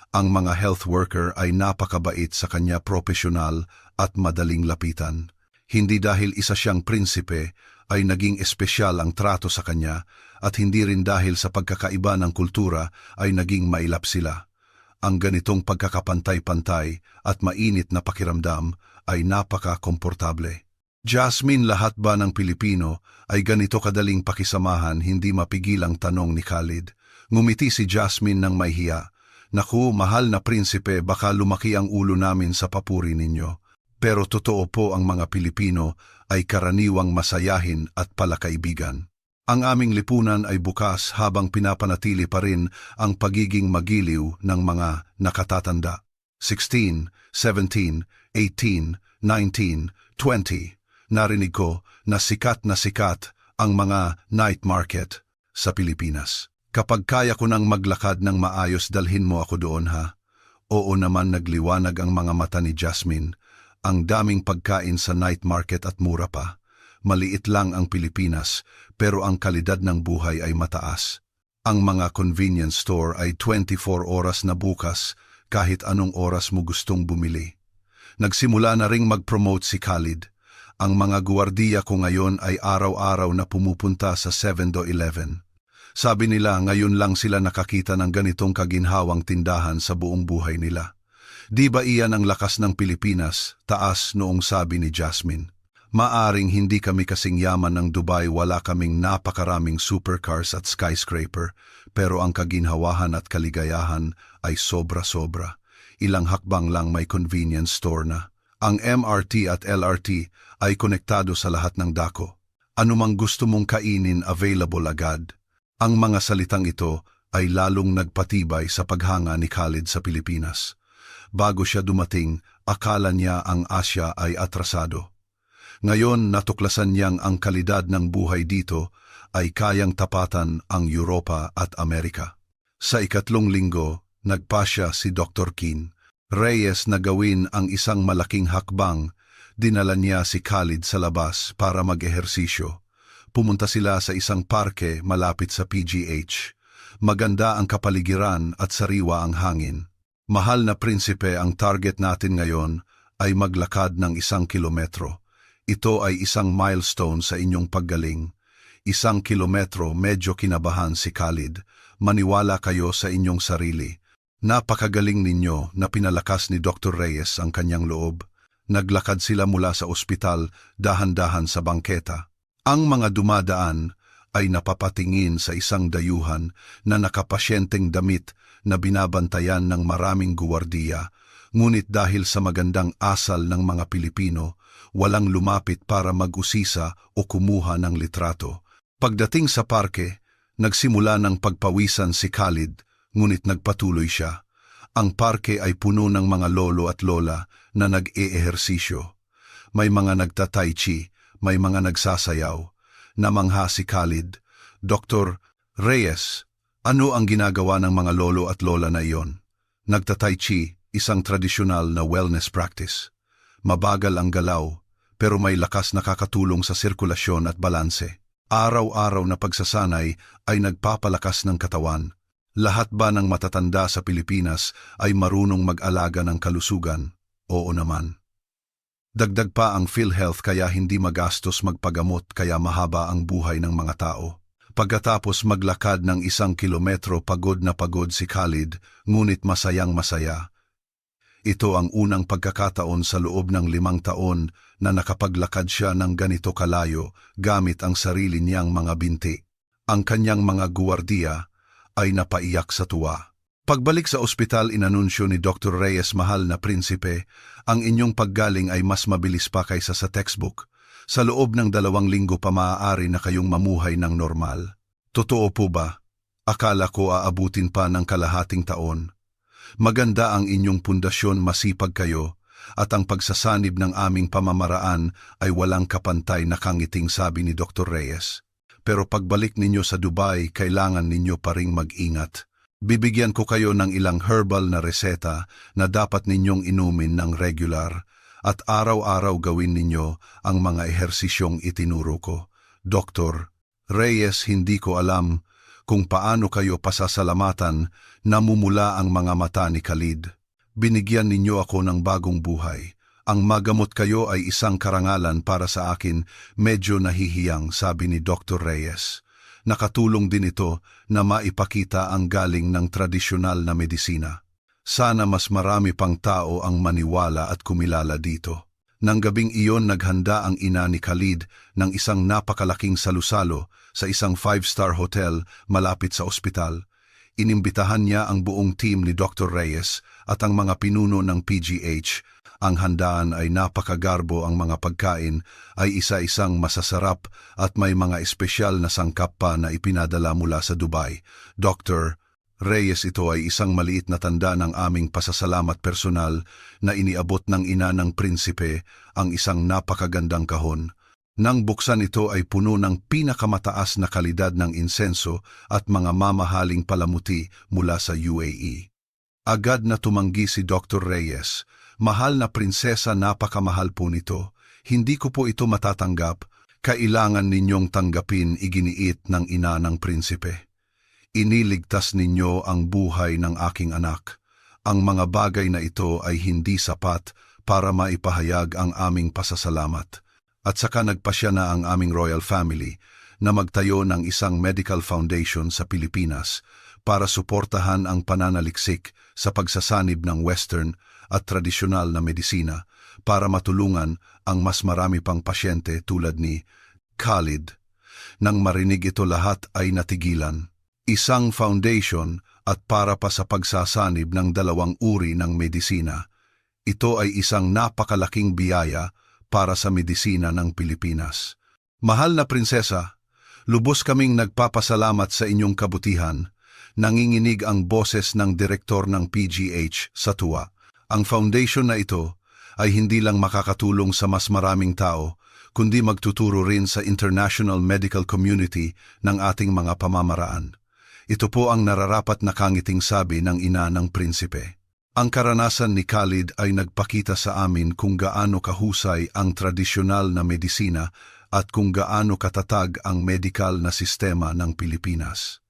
Ang mga health worker ay napakabait sa kanya, propesyonal at madaling lapitan. Hindi dahil isa siyang prinsipe ay naging espesyal ang trato sa kanya at hindi rin dahil sa pagkakaiba ng kultura ay naging mailap sila. Ang ganitong pagkakapantay-pantay at mainit na pakiramdam ay napaka-komportable. Jasmine, lahat ba ng Pilipino ay ganito kadaling pakisamahan? Hindi mapigil ang tanong ni Khalid. Ngumiti si Jasmine ng may hiya. Naku, mahal na prinsipe, baka lumaki ang ulo namin sa papuri ninyo. Pero totoo po, ang mga Pilipino ay karaniwang masayahin at palakaibigan. Ang aming lipunan ay bukas habang pinapanatili pa rin ang pagiging magiliw ng mga nakatatanda. 16, 17, 18, 19, 20. Narinig ko na sikat ang mga night market sa Pilipinas. Kapag kaya ko nang maglakad ng maayos, dalhin mo ako doon, ha? Oo naman, nagliwanag ang mga mata ni Jasmine. Ang daming pagkain sa night market at mura pa. Maliit lang ang Pilipinas, pero ang kalidad ng buhay ay mataas. Ang mga convenience store ay 24 oras na bukas, kahit anong oras mo gustong bumili. Nagsimula na ring mag-promote si Khalid. Ang mga guwardiya ko ngayon ay araw-araw na pumupunta sa 7-Eleven. Sabi nila ngayon lang sila nakakita ng ganitong kaginhawang tindahan sa buong buhay nila. Di ba iyan ang lakas ng Pilipinas? Taas noong sabi ni Jasmine. Maaring hindi kami kasing yaman ng Dubai, wala kaming napakaraming supercars at skyscraper, pero ang kaginhawahan at kaligayahan ay sobra-sobra. Ilang hakbang lang may convenience store na. Ang MRT at LRT ay konektado sa lahat ng dako. Anumang gusto mong kainin available agad. Ang mga salitang ito ay lalong nagpatibay sa paghanga ni Khalid sa Pilipinas. Bago siya dumating, akala niya ang Asya ay atrasado. Ngayon natuklasan niyang ang kalidad ng buhay dito ay kayang tapatan ang Europa at Amerika. Sa ikatlong linggo, nagpasya si Dr. Kin Reyes na gawin ang isang malaking hakbang. Dinala niya si Khalid sa labas para mag-ehersisyo. Pumunta sila sa isang parke malapit sa PGH. Maganda ang kapaligiran at sariwa ang hangin. Mahal na prinsipe, ang target natin ngayon ay maglakad ng 1 kilometro. Ito ay isang milestone sa inyong paggaling. 1 kilometro, medyo kinabahan si Khalid. Maniwala kayo sa inyong sarili. Napakagaling ninyo na pinalakas ni Dr. Reyes ang kanyang loob. Naglakad sila mula sa ospital, dahan-dahan sa bangketa. Ang mga dumadaan ay napapatingin sa isang dayuhan na nakapasyenteng damit na binabantayan ng maraming guwardiya, ngunit dahil sa magandang asal ng mga Pilipino, walang lumapit para mag-usisa o kumuha ng litrato. Pagdating sa parke, nagsimula ng pagpawisan si Khalid, ngunit nagpatuloy siya. Ang parke ay puno ng mga lolo at lola na nag-e-ehersisyo. May mga nagta-tai chi, may mga nagsasayaw. Namangha si Khalid, Dr. Reyes, ano ang ginagawa ng mga lolo at lola na iyon? Nagta-tai chi, isang tradisyonal na wellness practice. Mabagal ang galaw, pero may lakas na nakakatulong sa sirkulasyon at balanse. Araw-araw na pagsasanay ay nagpapalakas ng katawan. Lahat ba ng matatanda sa Pilipinas ay marunong mag-alaga ng kalusugan? Oo naman. Dagdag pa ang PhilHealth kaya hindi magastos magpagamot, kaya mahaba ang buhay ng mga tao. Pagkatapos maglakad ng 1 kilometro, pagod na pagod si Khalid, ngunit masayang masaya. Ito ang unang pagkakataon sa loob ng 5 taon na nakapaglakad siya ng ganito kalayo gamit ang sarili niyang mga binti. Ang kanyang mga guwardiya ay napaiyak sa tuwa. Pagbalik sa ospital, inanunsyo ni Dr. Reyes, mahal na prinsipe, ang inyong paggaling ay mas mabilis pa kaysa sa textbook. Sa loob ng 2 linggo pa maaari na kayong mamuhay ng normal. Totoo po ba? Akala ko aabutin pa ng kalahating taon. Maganda ang inyong pundasyon, masipag kayo, at ang pagsasanib ng aming pamamaraan ay walang kapantay, nakangiting sabi ni Dr. Reyes. Pero pagbalik ninyo sa Dubai, kailangan ninyo pa ring mag-ingat. Bibigyan ko kayo ng ilang herbal na reseta na dapat ninyong inumin ng regular at araw-araw gawin ninyo ang mga ehersisyong itinuro ko. Dr. Reyes, hindi ko alam kung paano kayo pasasalamatan, namumula ang mga mata ni Khalid. Binigyan ninyo ako ng bagong buhay. Ang magamot kayo ay isang karangalan para sa akin, medyo nahihiyang, sabi ni Dr. Reyes. Nakatulong din ito na maipakita ang galing ng tradisyonal na medisina. Sana mas marami pang tao ang maniwala at kumilala dito. Nang gabing iyon, naghanda ang ina ni Khalid ng isang napakalaking salusalo sa isang 5-star hotel malapit sa ospital. Inimbitahan niya ang buong team ni Dr. Reyes at ang mga pinuno ng PGH. Ang handaan ay napakagarbo, ang mga pagkain ay isa-isang masasarap at may mga espesyal na sangkap pa na ipinadala mula sa Dubai. Dr. Reyes, ito ay isang maliit na tanda ng aming pasasalamat personal na iniabot ng ina ng prinsipe, ang isang napakagandang kahon. Nang buksan, ito ay puno ng pinakamataas na kalidad ng insenso at mga mamahaling palamuti mula sa UAE. Agad na tumanggi si Dr. Reyes, Mahal na prinsesa, napakamahal po nito. Hindi ko po ito matatanggap. Kailangan ninyong tanggapin, iginiit ng ina ng prinsipe. Iniligtas ninyo ang buhay ng aking anak. Ang mga bagay na ito ay hindi sapat para maipahayag ang aming pasasalamat. At saka nagpasya na ang aming royal family na magtayo ng isang medical foundation sa Pilipinas para suportahan ang pananaliksik sa pagsasanib ng Western at tradisyonal na medisina para matulungan ang mas marami pang pasyente tulad ni Khalid. Nang marinig ito, lahat ay natigilan. Isang foundation at para pa sa pagsasanib ng 2 uri ng medisina. Ito ay isang napakalaking biyaya para sa medisina ng Pilipinas. Mahal na prinsesa, lubos kaming nagpapasalamat sa inyong kabutihan. Nanginginig ang boses ng direktor ng PGH sa tuwa. Ang foundation na ito ay hindi lang makakatulong sa mas maraming tao, kundi magtuturo rin sa international medical community ng ating mga pamamaraan. Ito po ang nararapat na kangiting sabi ng ina ng prinsipe. Ang karanasan ni Khalid ay nagpakita sa amin kung gaano kahusay ang tradisyonal na medisina at kung gaano katatag ang medical na sistema ng Pilipinas.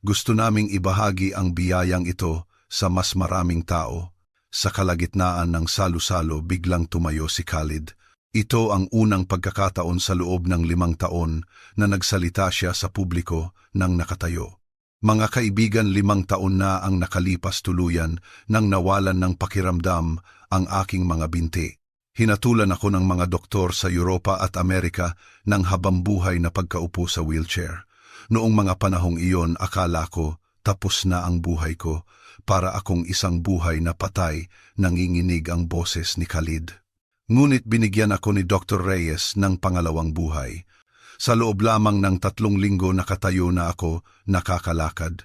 Gusto naming ibahagi ang biyayang ito sa mas maraming tao. Sa kalagitnaan ng salo-salo, biglang tumayo si Khalid. Ito ang unang pagkakataon sa loob ng 5 taon na nagsalita siya sa publiko nang nakatayo. Mga kaibigan, 5 taon na ang nakalipas tuluyan nang nawalan ng pakiramdam ang aking mga binti. Hinatulan ako ng mga doktor sa Europa at Amerika ng habambuhay na pagkaupo sa wheelchair. Noong mga panahong iyon, akala ko tapos na ang buhay ko. Para akong isang buhay na patay, nanginginig ang boses ni Khalid. Ngunit binigyan ako ni Dr. Reyes ng pangalawang buhay. Sa loob lamang ng 3 linggo nakatayo na ako, nakakalakad.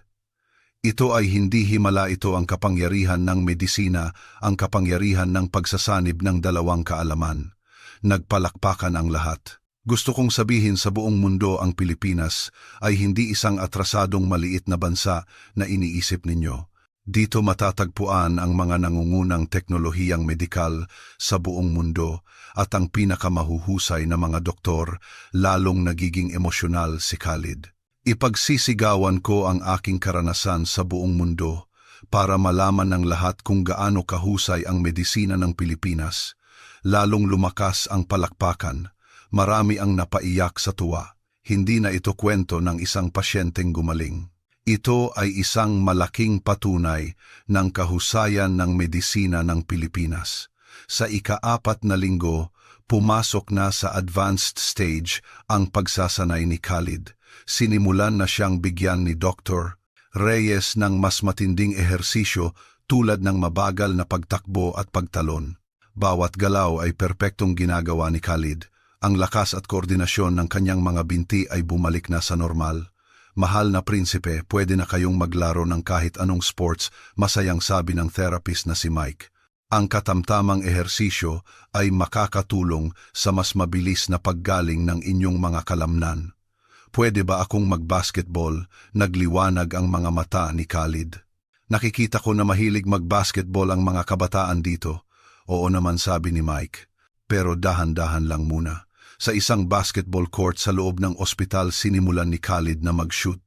Ito ay hindi himala, ito ang kapangyarihan ng medisina, ang kapangyarihan ng pagsasanib ng 2 kaalaman. Nagpalakpakan ang lahat. Gusto kong sabihin sa buong mundo, ang Pilipinas ay hindi isang atrasadong maliit na bansa na iniisip ninyo. Dito matatagpuan ang mga nangungunang teknolohiyang medikal sa buong mundo at ang pinakamahuhusay na mga doktor. Lalong nagiging emosyonal si Khalid. Ipagsisigawan ko ang aking karanasan sa buong mundo para malaman ng lahat kung gaano kahusay ang medisina ng Pilipinas. Lalong lumakas ang palakpakan. Marami ang napaiyak sa tuwa. Hindi na ito kwento ng isang pasyenteng gumaling. Ito ay isang malaking patunay ng kahusayan ng medisina ng Pilipinas. Sa ika-4 na linggo, pumasok na sa advanced stage ang pagsasanay ni Khalid. Sinimulan na siyang bigyan ni Dr. Reyes ng mas matinding ehersisyo tulad ng mabagal na pagtakbo at pagtalon. Bawat galaw ay perpektong ginagawa ni Khalid. Ang lakas at koordinasyon ng kanyang mga binti ay bumalik na sa normal. Mahal na prinsipe, pwede na kayong maglaro ng kahit anong sports, masayang sabi ng therapist na si Mike. Ang katamtamang ehersisyo ay makakatulong sa mas mabilis na paggaling ng inyong mga kalamnan. Pwede ba akong mag-basketball? Nagliwanag ang mga mata ni Khalid. Nakikita ko na mahilig mag-basketball ang mga kabataan dito. Oo naman, sabi ni Mike. Pero dahan-dahan lang muna. Sa isang basketball court sa loob ng ospital, sinimulan ni Khalid na mag-shoot.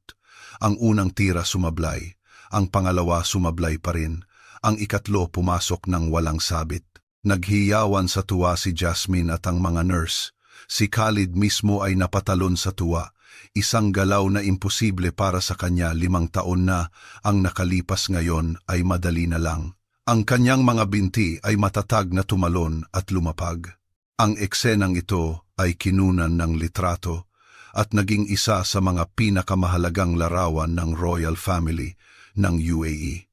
Ang unang tira sumablay. Ang pangalawa sumablay pa rin. Ang ikatlo pumasok ng walang sabit. Naghiyawan sa tuwa si Jasmine at ang mga nurse. Si Khalid mismo ay napatalon sa tuwa. Isang galaw na imposible para sa kanya, 5 taon na ang nakalipas, ngayon ay madali na lang. Ang kanyang mga binti ay matatag na tumalon at lumapag. Ang eksenang ito ay kinunan ng litrato at naging isa sa mga pinakamahalagang larawan ng royal family ng UAE.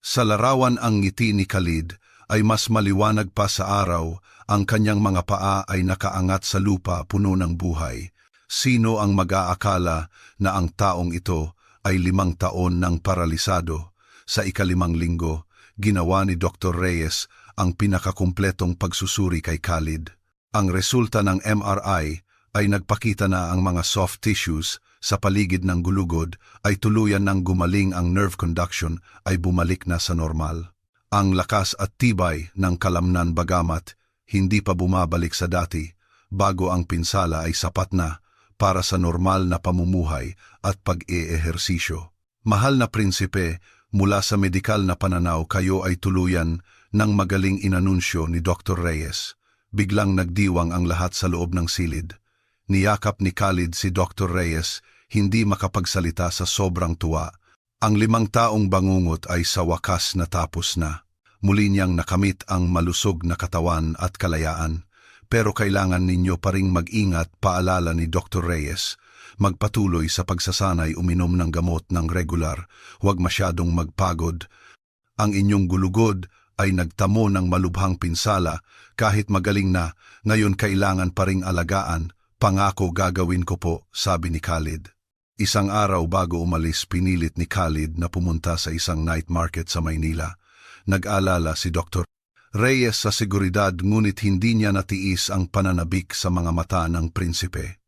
Sa larawan, ang ngiti ni Khalid ay mas maliwanag pa sa araw, ang kanyang mga paa ay nakaangat sa lupa, puno ng buhay. Sino ang mag-aakala na ang taong ito ay 5 taon ng paralisado? Sa ika-5 linggo, ginawa ni Dr. Reyes ang pinakakumpletong pagsusuri kay Khalid. Ang resulta ng MRI ay nagpakita na ang mga soft tissues sa paligid ng gulugod ay tuluyan ng gumaling, ang nerve conduction ay bumalik na sa normal. Ang lakas at tibay ng kalamnan bagamat hindi pa bumabalik sa dati, bago ang pinsala ay sapat na para sa normal na pamumuhay at pag-eehersisyo. Mahal na prinsipe, mula sa medikal na pananaw kayo ay tuluyan ng magaling inanunsyo ni Dr. Reyes. Biglang nagdiwang ang lahat sa loob ng silid. Niyakap ni Khalid si Dr. Reyes, hindi makapagsalita sa sobrang tuwa. Ang 5 taong bangungot ay sa wakas natapos na. Muli niyang nakamit ang malusog na katawan at kalayaan. Pero kailangan ninyo pa ring mag-ingat, paalala ni Dr. Reyes. Magpatuloy sa pagsasanay uminom ng gamot ng regular, huwag masyadong magpagod. Ang inyong gulugod ay nagtamo ng malubhang pinsala, kahit magaling na, ngayon kailangan pa ring alagaan. Pangako gagawin ko po, sabi ni Khalid. Isang araw bago umalis, pinilit ni Khalid na pumunta sa isang night market sa Maynila. Nag-alala si Dr. Reyes sa seguridad, ngunit hindi niya natiis ang pananabik sa mga mata ng prinsipe.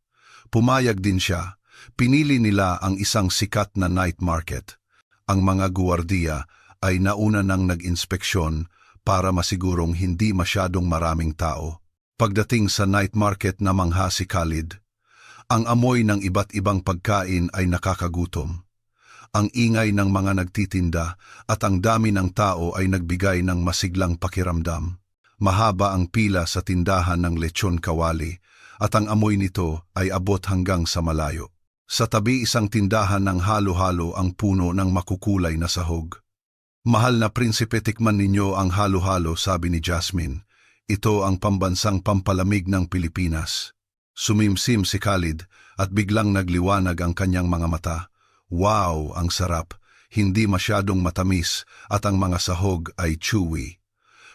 Pumayag din siya. Pinili nila ang isang sikat na night market. Ang mga guwardiya ay nauna nang nag-inspeksyon para masigurong hindi masyadong maraming tao. Pagdating sa night market, namangha si Khalid. Ang amoy ng iba't ibang pagkain ay nakakagutom. Ang ingay ng mga nagtitinda at ang dami ng tao ay nagbigay ng masiglang pakiramdam. Mahaba ang pila sa tindahan ng lechon kawali at ang amoy nito ay abot hanggang sa malayo. Sa tabi isang tindahan ng halo-halo ang puno ng makukulay na sahog. Mahal na prinsipe, tikman ninyo ang halo-halo, sabi ni Jasmine. Ito ang pambansang pampalamig ng Pilipinas. Sumimsim si Khalid at biglang nagliwanag ang kanyang mga mata. Wow, ang sarap, hindi masyadong matamis at ang mga sahog ay chewy.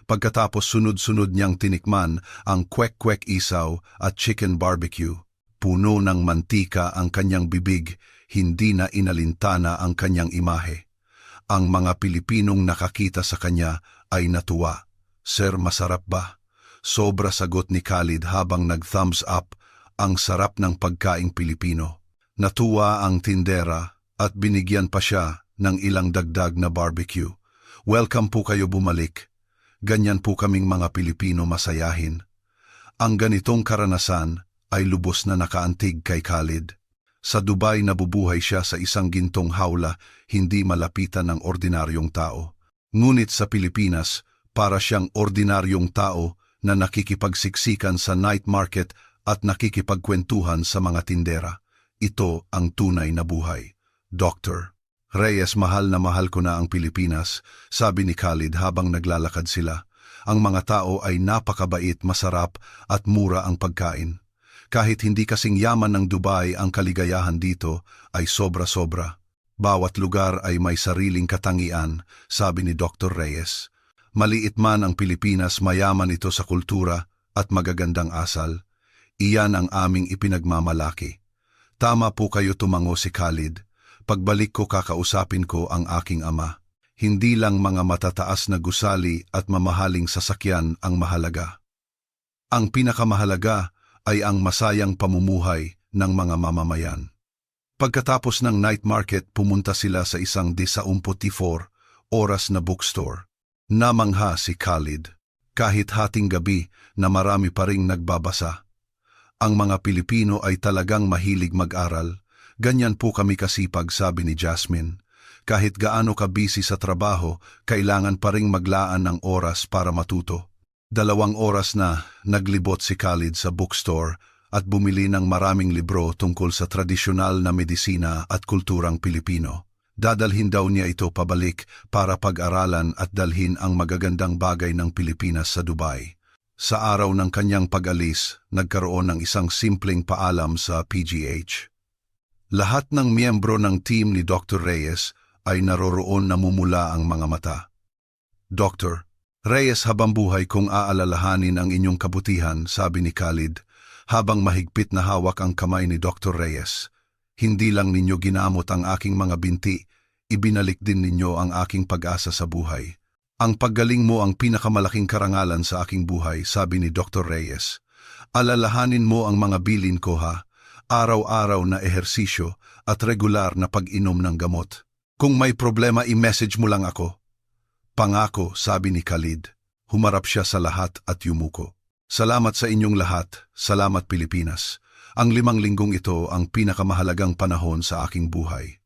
Pagkatapos sunod-sunod niyang tinikman ang kwek-kwek isaw at chicken barbecue. Puno ng mantika ang kanyang bibig, hindi na inalintana ang kanyang imahe. Ang mga Pilipinong nakakita sa kanya ay natuwa. Sir, masarap ba? Sobra, sagot ni Khalid habang nag-thumbs up. Ang sarap ng pagkaing Pilipino. Natuwa ang tindera at binigyan pa siya ng ilang dagdag na barbecue. Welcome po kayo bumalik. Ganyan po kaming mga Pilipino, masayahin. Ang ganitong karanasan ay lubos na nakaantig kay Khalid. Sa Dubai nabubuhay siya sa isang gintong hawla, hindi malapitan ng ordinaryong tao. Ngunit sa Pilipinas, para siyang ordinaryong tao na nakikipagsiksikan sa night market at nakikipagkwentuhan sa mga tindera. Ito ang tunay na buhay. Dr. Reyes, mahal na mahal ko na ang Pilipinas, sabi ni Khalid habang naglalakad sila. Ang mga tao ay napakabait, masarap at mura ang pagkain. Kahit hindi kasing yaman ng Dubai, ang kaligayahan dito ay sobra-sobra. Bawat lugar ay may sariling katangian, sabi ni Dr. Reyes. Maliit man ang Pilipinas, mayaman ito sa kultura at magagandang asal. Iyan ang aming ipinagmamalaki. Tama po kayo, tumango si Khalid. Pagbalik ko, kakausapin ko ang aking ama. Hindi lang mga matataas na gusali at mamahaling sasakyan ang mahalaga. Ang pinakamahalaga ay ang masayang pamumuhay ng mga mamamayan. Pagkatapos ng night market, pumunta sila sa isang 24 oras na bookstore. Namangha si Khalid. Kahit hating gabi na marami pa ring nagbabasa. Ang mga Pilipino ay talagang mahilig mag-aral. Ganyan po kami kasipag, sabi ni Jasmine. Kahit gaano ka busy sa trabaho, kailangan pa ring maglaan ng oras para matuto. 2 oras na naglibot si Khalid sa bookstore at bumili ng maraming libro tungkol sa tradisyonal na medisina at kulturang Pilipino. Dadalhin daw niya ito pabalik para pag-aralan at dalhin ang magagandang bagay ng Pilipinas sa Dubai. Sa araw ng kanyang pag-alis, nagkaroon ng isang simpleng paalam sa PGH. Lahat ng miyembro ng team ni Dr. Reyes ay naroroon, namumula ang mga mata. Dr. Reyes, habang buhay kong aalalahanin ang inyong kabutihan, sabi ni Khalid, habang mahigpit na hawak ang kamay ni Dr. Reyes. Hindi lang ninyo ginamot ang aking mga binti, ibinalik din ninyo ang aking pag-asa sa buhay. Ang paggaling mo ang pinakamalaking karangalan sa aking buhay, sabi ni Dr. Reyes. Alalahanin mo ang mga bilin ko, ha? Araw-araw na ehersisyo at regular na pag-inom ng gamot. Kung may problema, i-message mo lang ako. Pangako, sabi ni Khalid. Humarap siya sa lahat at yumuko. Salamat sa inyong lahat, salamat Pilipinas. Ang 5 linggong ito ang pinakamahalagang panahon sa aking buhay.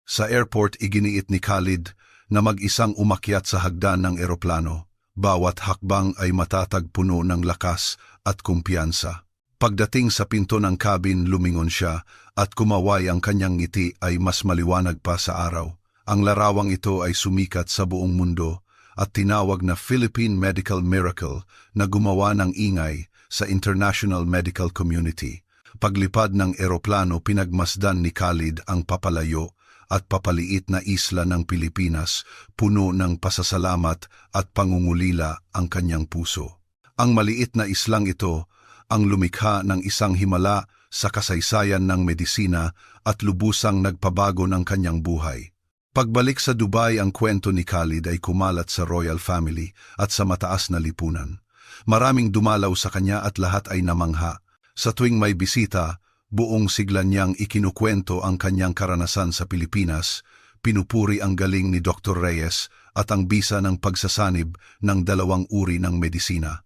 Sa airport iginiit ni Khalid na mag-isang umakyat sa hagdan ng eroplano. Bawat hakbang ay matatag puno ng lakas at kumpiyansa. Pagdating sa pinto ng cabin, lumingon siya at kumaway, ang kanyang ngiti ay mas maliwanag pa sa araw. Ang larawang ito ay sumikat sa buong mundo at tinawag na Philippine Medical Miracle na gumawa ng ingay sa international medical community. Paglipad ng eroplano, pinagmasdan ni Khalid ang papalayo at papaliit na isla ng Pilipinas, puno ng pasasalamat at pangungulila ang kanyang puso. Ang maliit na islang ito ang lumikha ng isang himala sa kasaysayan ng medisina at lubusang nagpabago ng kanyang buhay. Pagbalik sa Dubai, ang kwento ni Khalid ay kumalat sa royal family at sa mataas na lipunan. Maraming dumalaw sa kanya at lahat ay namangha. Sa tuwing may bisita, buong sigla niyang ikinukwento ang kanyang karanasan sa Pilipinas, pinupuri ang galing ni Dr. Reyes at ang bisa ng pagsasanib ng 2 uri ng medisina.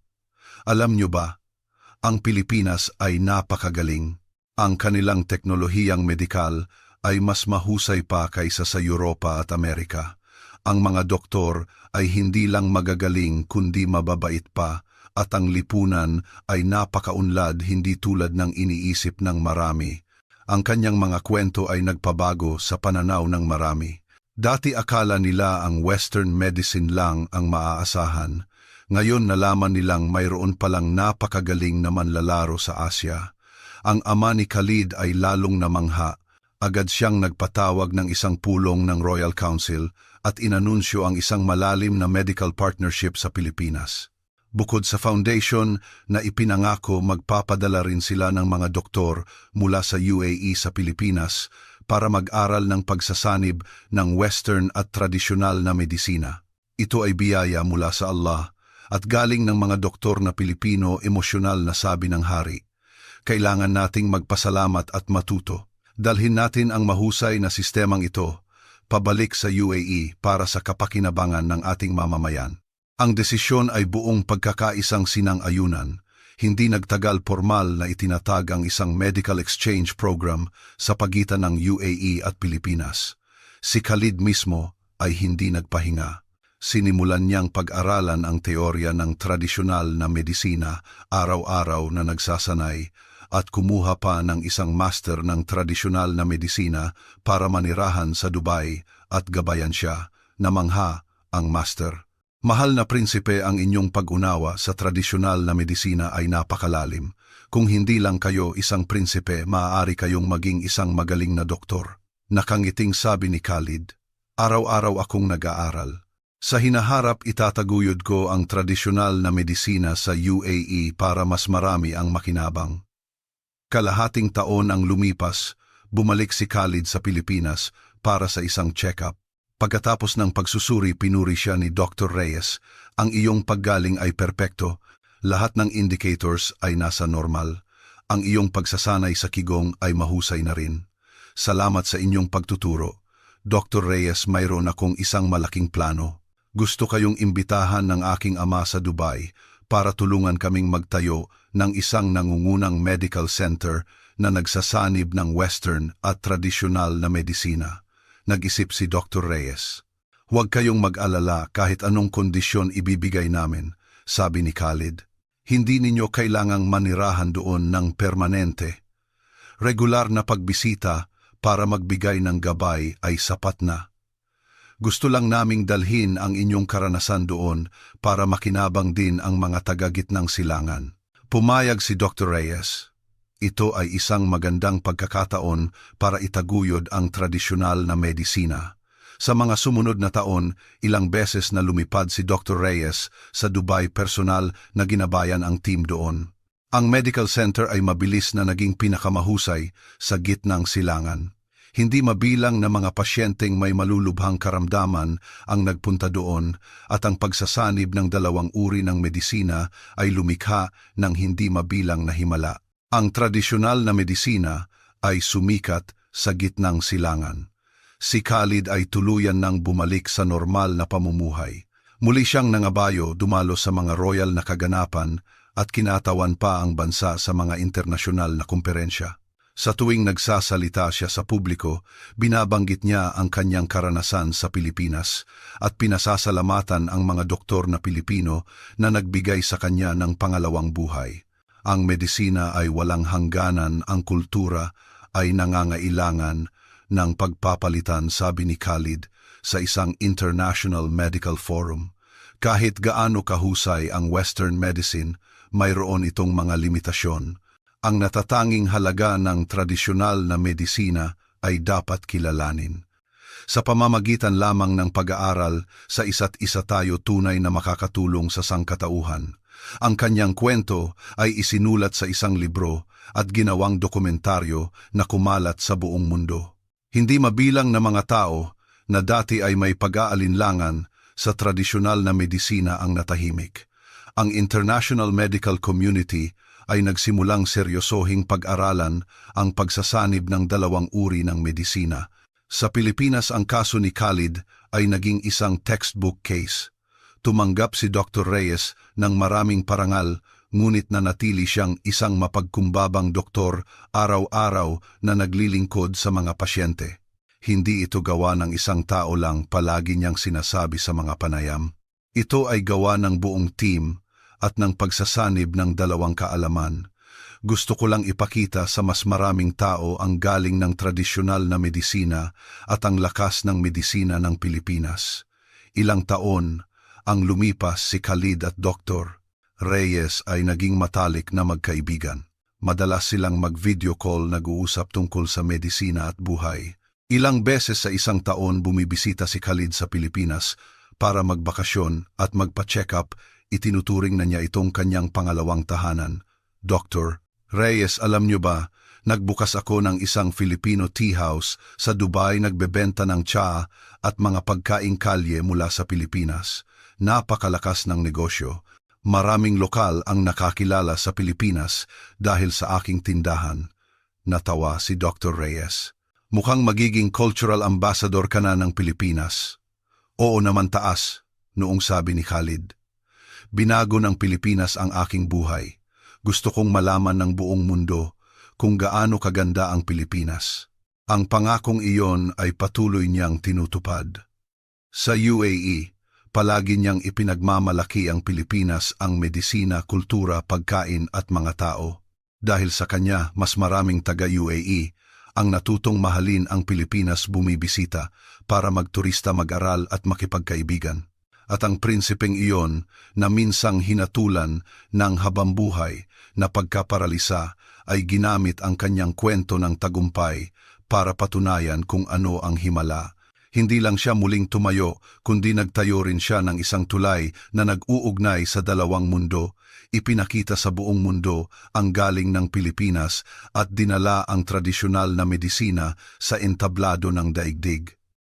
Alam niyo ba, ang Pilipinas ay napakagaling. Ang kanilang teknolohiyang medikal ay mas mahusay pa kaysa sa Europa at Amerika. Ang mga doktor ay hindi lang magagaling kundi mababait pa, at ang lipunan ay napakaunlad, hindi tulad ng iniisip ng marami. Ang kanyang mga kwento ay nagpabago sa pananaw ng marami. Dati akala nila ang Western medicine lang ang maaasahan. Ngayon nalaman nilang mayroon palang napakagaling na manlalaro sa Asya. Ang ama ni Khalid ay lalong namangha. Agad siyang nagpatawag ng isang pulong ng Royal Council at inanunsyo ang isang malalim na medical partnership sa Pilipinas. Bukod sa foundation na ipinangako, magpapadala rin sila ng mga doktor mula sa UAE sa Pilipinas para mag-aral ng pagsasanib ng Western at tradisyonal na medisina. Ito ay biyaya mula sa Allah at galing ng mga doktor na Pilipino, emosyonal na sabi ng hari. Kailangan nating magpasalamat at matuto. Dalhin natin ang mahusay na sistemang ito pabalik sa UAE para sa kapakinabangan ng ating mamamayan. Ang desisyon ay buong pagkakaisang sinang-ayunan. Hindi nagtagal, formal na itinatag ang isang medical exchange program sa pagitan ng UAE at Pilipinas. Si Khalid mismo ay hindi nagpahinga. Sinimulan niyang pag-aralan ang teorya ng tradisyonal na medisina, araw-araw na nagsasanay, at kumuha pa ng isang master ng tradisyonal na medisina para manirahan sa Dubai at gabayan siya. Namangha ang master. Mahal na prinsipe, ang inyong pag-unawa sa tradisyonal na medisina ay napakalalim. Kung hindi lang kayo isang prinsipe, maaari kayong maging isang magaling na doktor. Nakangiting sabi ni Khalid. Araw-araw akong nag-aaral. Sa hinaharap, itataguyod ko ang tradisyonal na medisina sa UAE para mas marami ang makinabang. Kalahating taon ang lumipas, bumalik si Khalid sa Pilipinas para sa isang check-up. Pagkatapos ng pagsusuri, pinuri siya ni Dr. Reyes. Ang iyong paggaling ay perpekto. Lahat ng indicators ay nasa normal. Ang iyong pagsasanay sa kigong ay mahusay na rin. Salamat sa inyong pagtuturo. Dr. Reyes, mayroon akong isang malaking plano. Gusto kayong imbitahan ng aking ama sa Dubai para tulungan kaming magtayo ng isang nangungunang medical center na nagsasanib ng Western at tradisyonal na medisina. Nag-isip si Dr. Reyes. Huwag kayong mag-alala, kahit anong kondisyon ibibigay namin, sabi ni Khalid. Hindi ninyo kailangang manirahan doon ng permanente. Regular na pagbisita para magbigay ng gabay ay sapat na. Gusto lang naming dalhin ang inyong karanasan doon para makinabang din ang mga taga-gitnang silangan. Pumayag si Dr. Reyes. Ito ay isang magandang pagkakataon para itaguyod ang tradisyonal na medisina. Sa mga sumunod na taon, ilang beses na lumipad si Dr. Reyes sa Dubai, personal na ginabayan ang team doon. Ang medical center ay mabilis na naging pinakamahusay sa gitnang silangan. Hindi mabilang na mga pasyenteng may malulubhang karamdaman ang nagpunta doon, at ang pagsasanib ng 2 uri ng medisina ay lumikha ng hindi mabilang na himala. Ang tradisyonal na medisina ay sumikat sa gitnang silangan. Si Khalid ay tuluyan nang bumalik sa normal na pamumuhay. Muli siyang nangabayo, dumalo sa mga royal na kaganapan at kinatawan pa ang bansa sa mga internasyonal na kumperensya. Sa tuwing nagsasalita siya sa publiko, binabanggit niya ang kanyang karanasan sa Pilipinas at pinasasalamatan ang mga doktor na Pilipino na nagbigay sa kanya ng pangalawang buhay. Ang medisina ay walang hangganan, ang kultura ay nangangailangan ng pagpapalitan, sabi ni Khalid sa isang International Medical Forum. Kahit gaano kahusay ang Western medicine, mayroon itong mga limitasyon. Ang natatanging halaga ng tradisyonal na medisina ay dapat kilalanin. Sa pamamagitan lamang ng pag-aaral, sa isa't isa tayo tunay na makakatulong sa sangkatauhan. Ang kanyang kwento ay isinulat sa isang libro at ginawang dokumentaryo na kumalat sa buong mundo. Hindi mabilang na mga tao na dati ay may pag-aalinlangan sa tradisyonal na medisina ang natahimik. Ang international medical community ay nagsimulang seryosohing pag-aralan ang pagsasanib ng dalawang uri ng medisina. Sa Pilipinas, ang kaso ni Khalid ay naging isang textbook case. Tumanggap si Dr. Reyes ng maraming parangal, ngunit nanatili siyang isang mapagkumbabang doktor araw-araw na naglilingkod sa mga pasyente. Hindi ito gawa ng isang tao lang, palagi niyang sinasabi sa mga panayam. Ito ay gawa ng buong team at ng pagsasanib ng dalawang kaalaman. Gusto ko lang ipakita sa mas maraming tao ang galing ng tradisyonal na medisina at ang lakas ng medisina ng Pilipinas. Ilang taon ang lumipas, si Khalid at Dr. Reyes ay naging matalik na magkaibigan. Madalas silang mag-video call, nag-uusap tungkol sa medisina at buhay. Ilang beses sa isang taon bumibisita si Khalid sa Pilipinas para magbakasyon at magpa-check up. Itinuturing na niya itong kanyang pangalawang tahanan. Dr. Reyes, alam niyo ba, nagbukas ako ng isang Filipino tea house sa Dubai, nagbebenta ng tsaa at mga pagkaing kalye mula sa Pilipinas. Napakalakas ng negosyo. Maraming lokal ang nakakilala sa Pilipinas dahil sa aking tindahan. Natawa si Dr. Reyes. Mukhang magiging cultural ambassador ka na ng Pilipinas. Oo naman, taas, noong sabi ni Khalid. Binago ng Pilipinas ang aking buhay. Gusto kong malaman ng buong mundo kung gaano kaganda ang Pilipinas. Ang pangakong iyon ay patuloy niyang tinutupad. Sa UAE, palagi niyang ipinagmamalaki ang Pilipinas, ang medisina, kultura, pagkain at mga tao. Dahil sa kanya, mas maraming taga-UAE ang natutong mahalin ang Pilipinas, bumibisita para magturista, mag-aral at makipagkaibigan. At ang prinsipeng iyon na minsang hinatulan ng habambuhay na pagkaparalisa ay ginamit ang kanyang kwento ng tagumpay para patunayan kung ano ang himala. Hindi lang siya muling tumayo, kundi nagtayo rin siya ng isang tulay na nag-uugnay sa dalawang mundo. Ipinakita sa buong mundo ang galing ng Pilipinas at dinala ang tradisyonal na medisina sa entablado ng daigdig.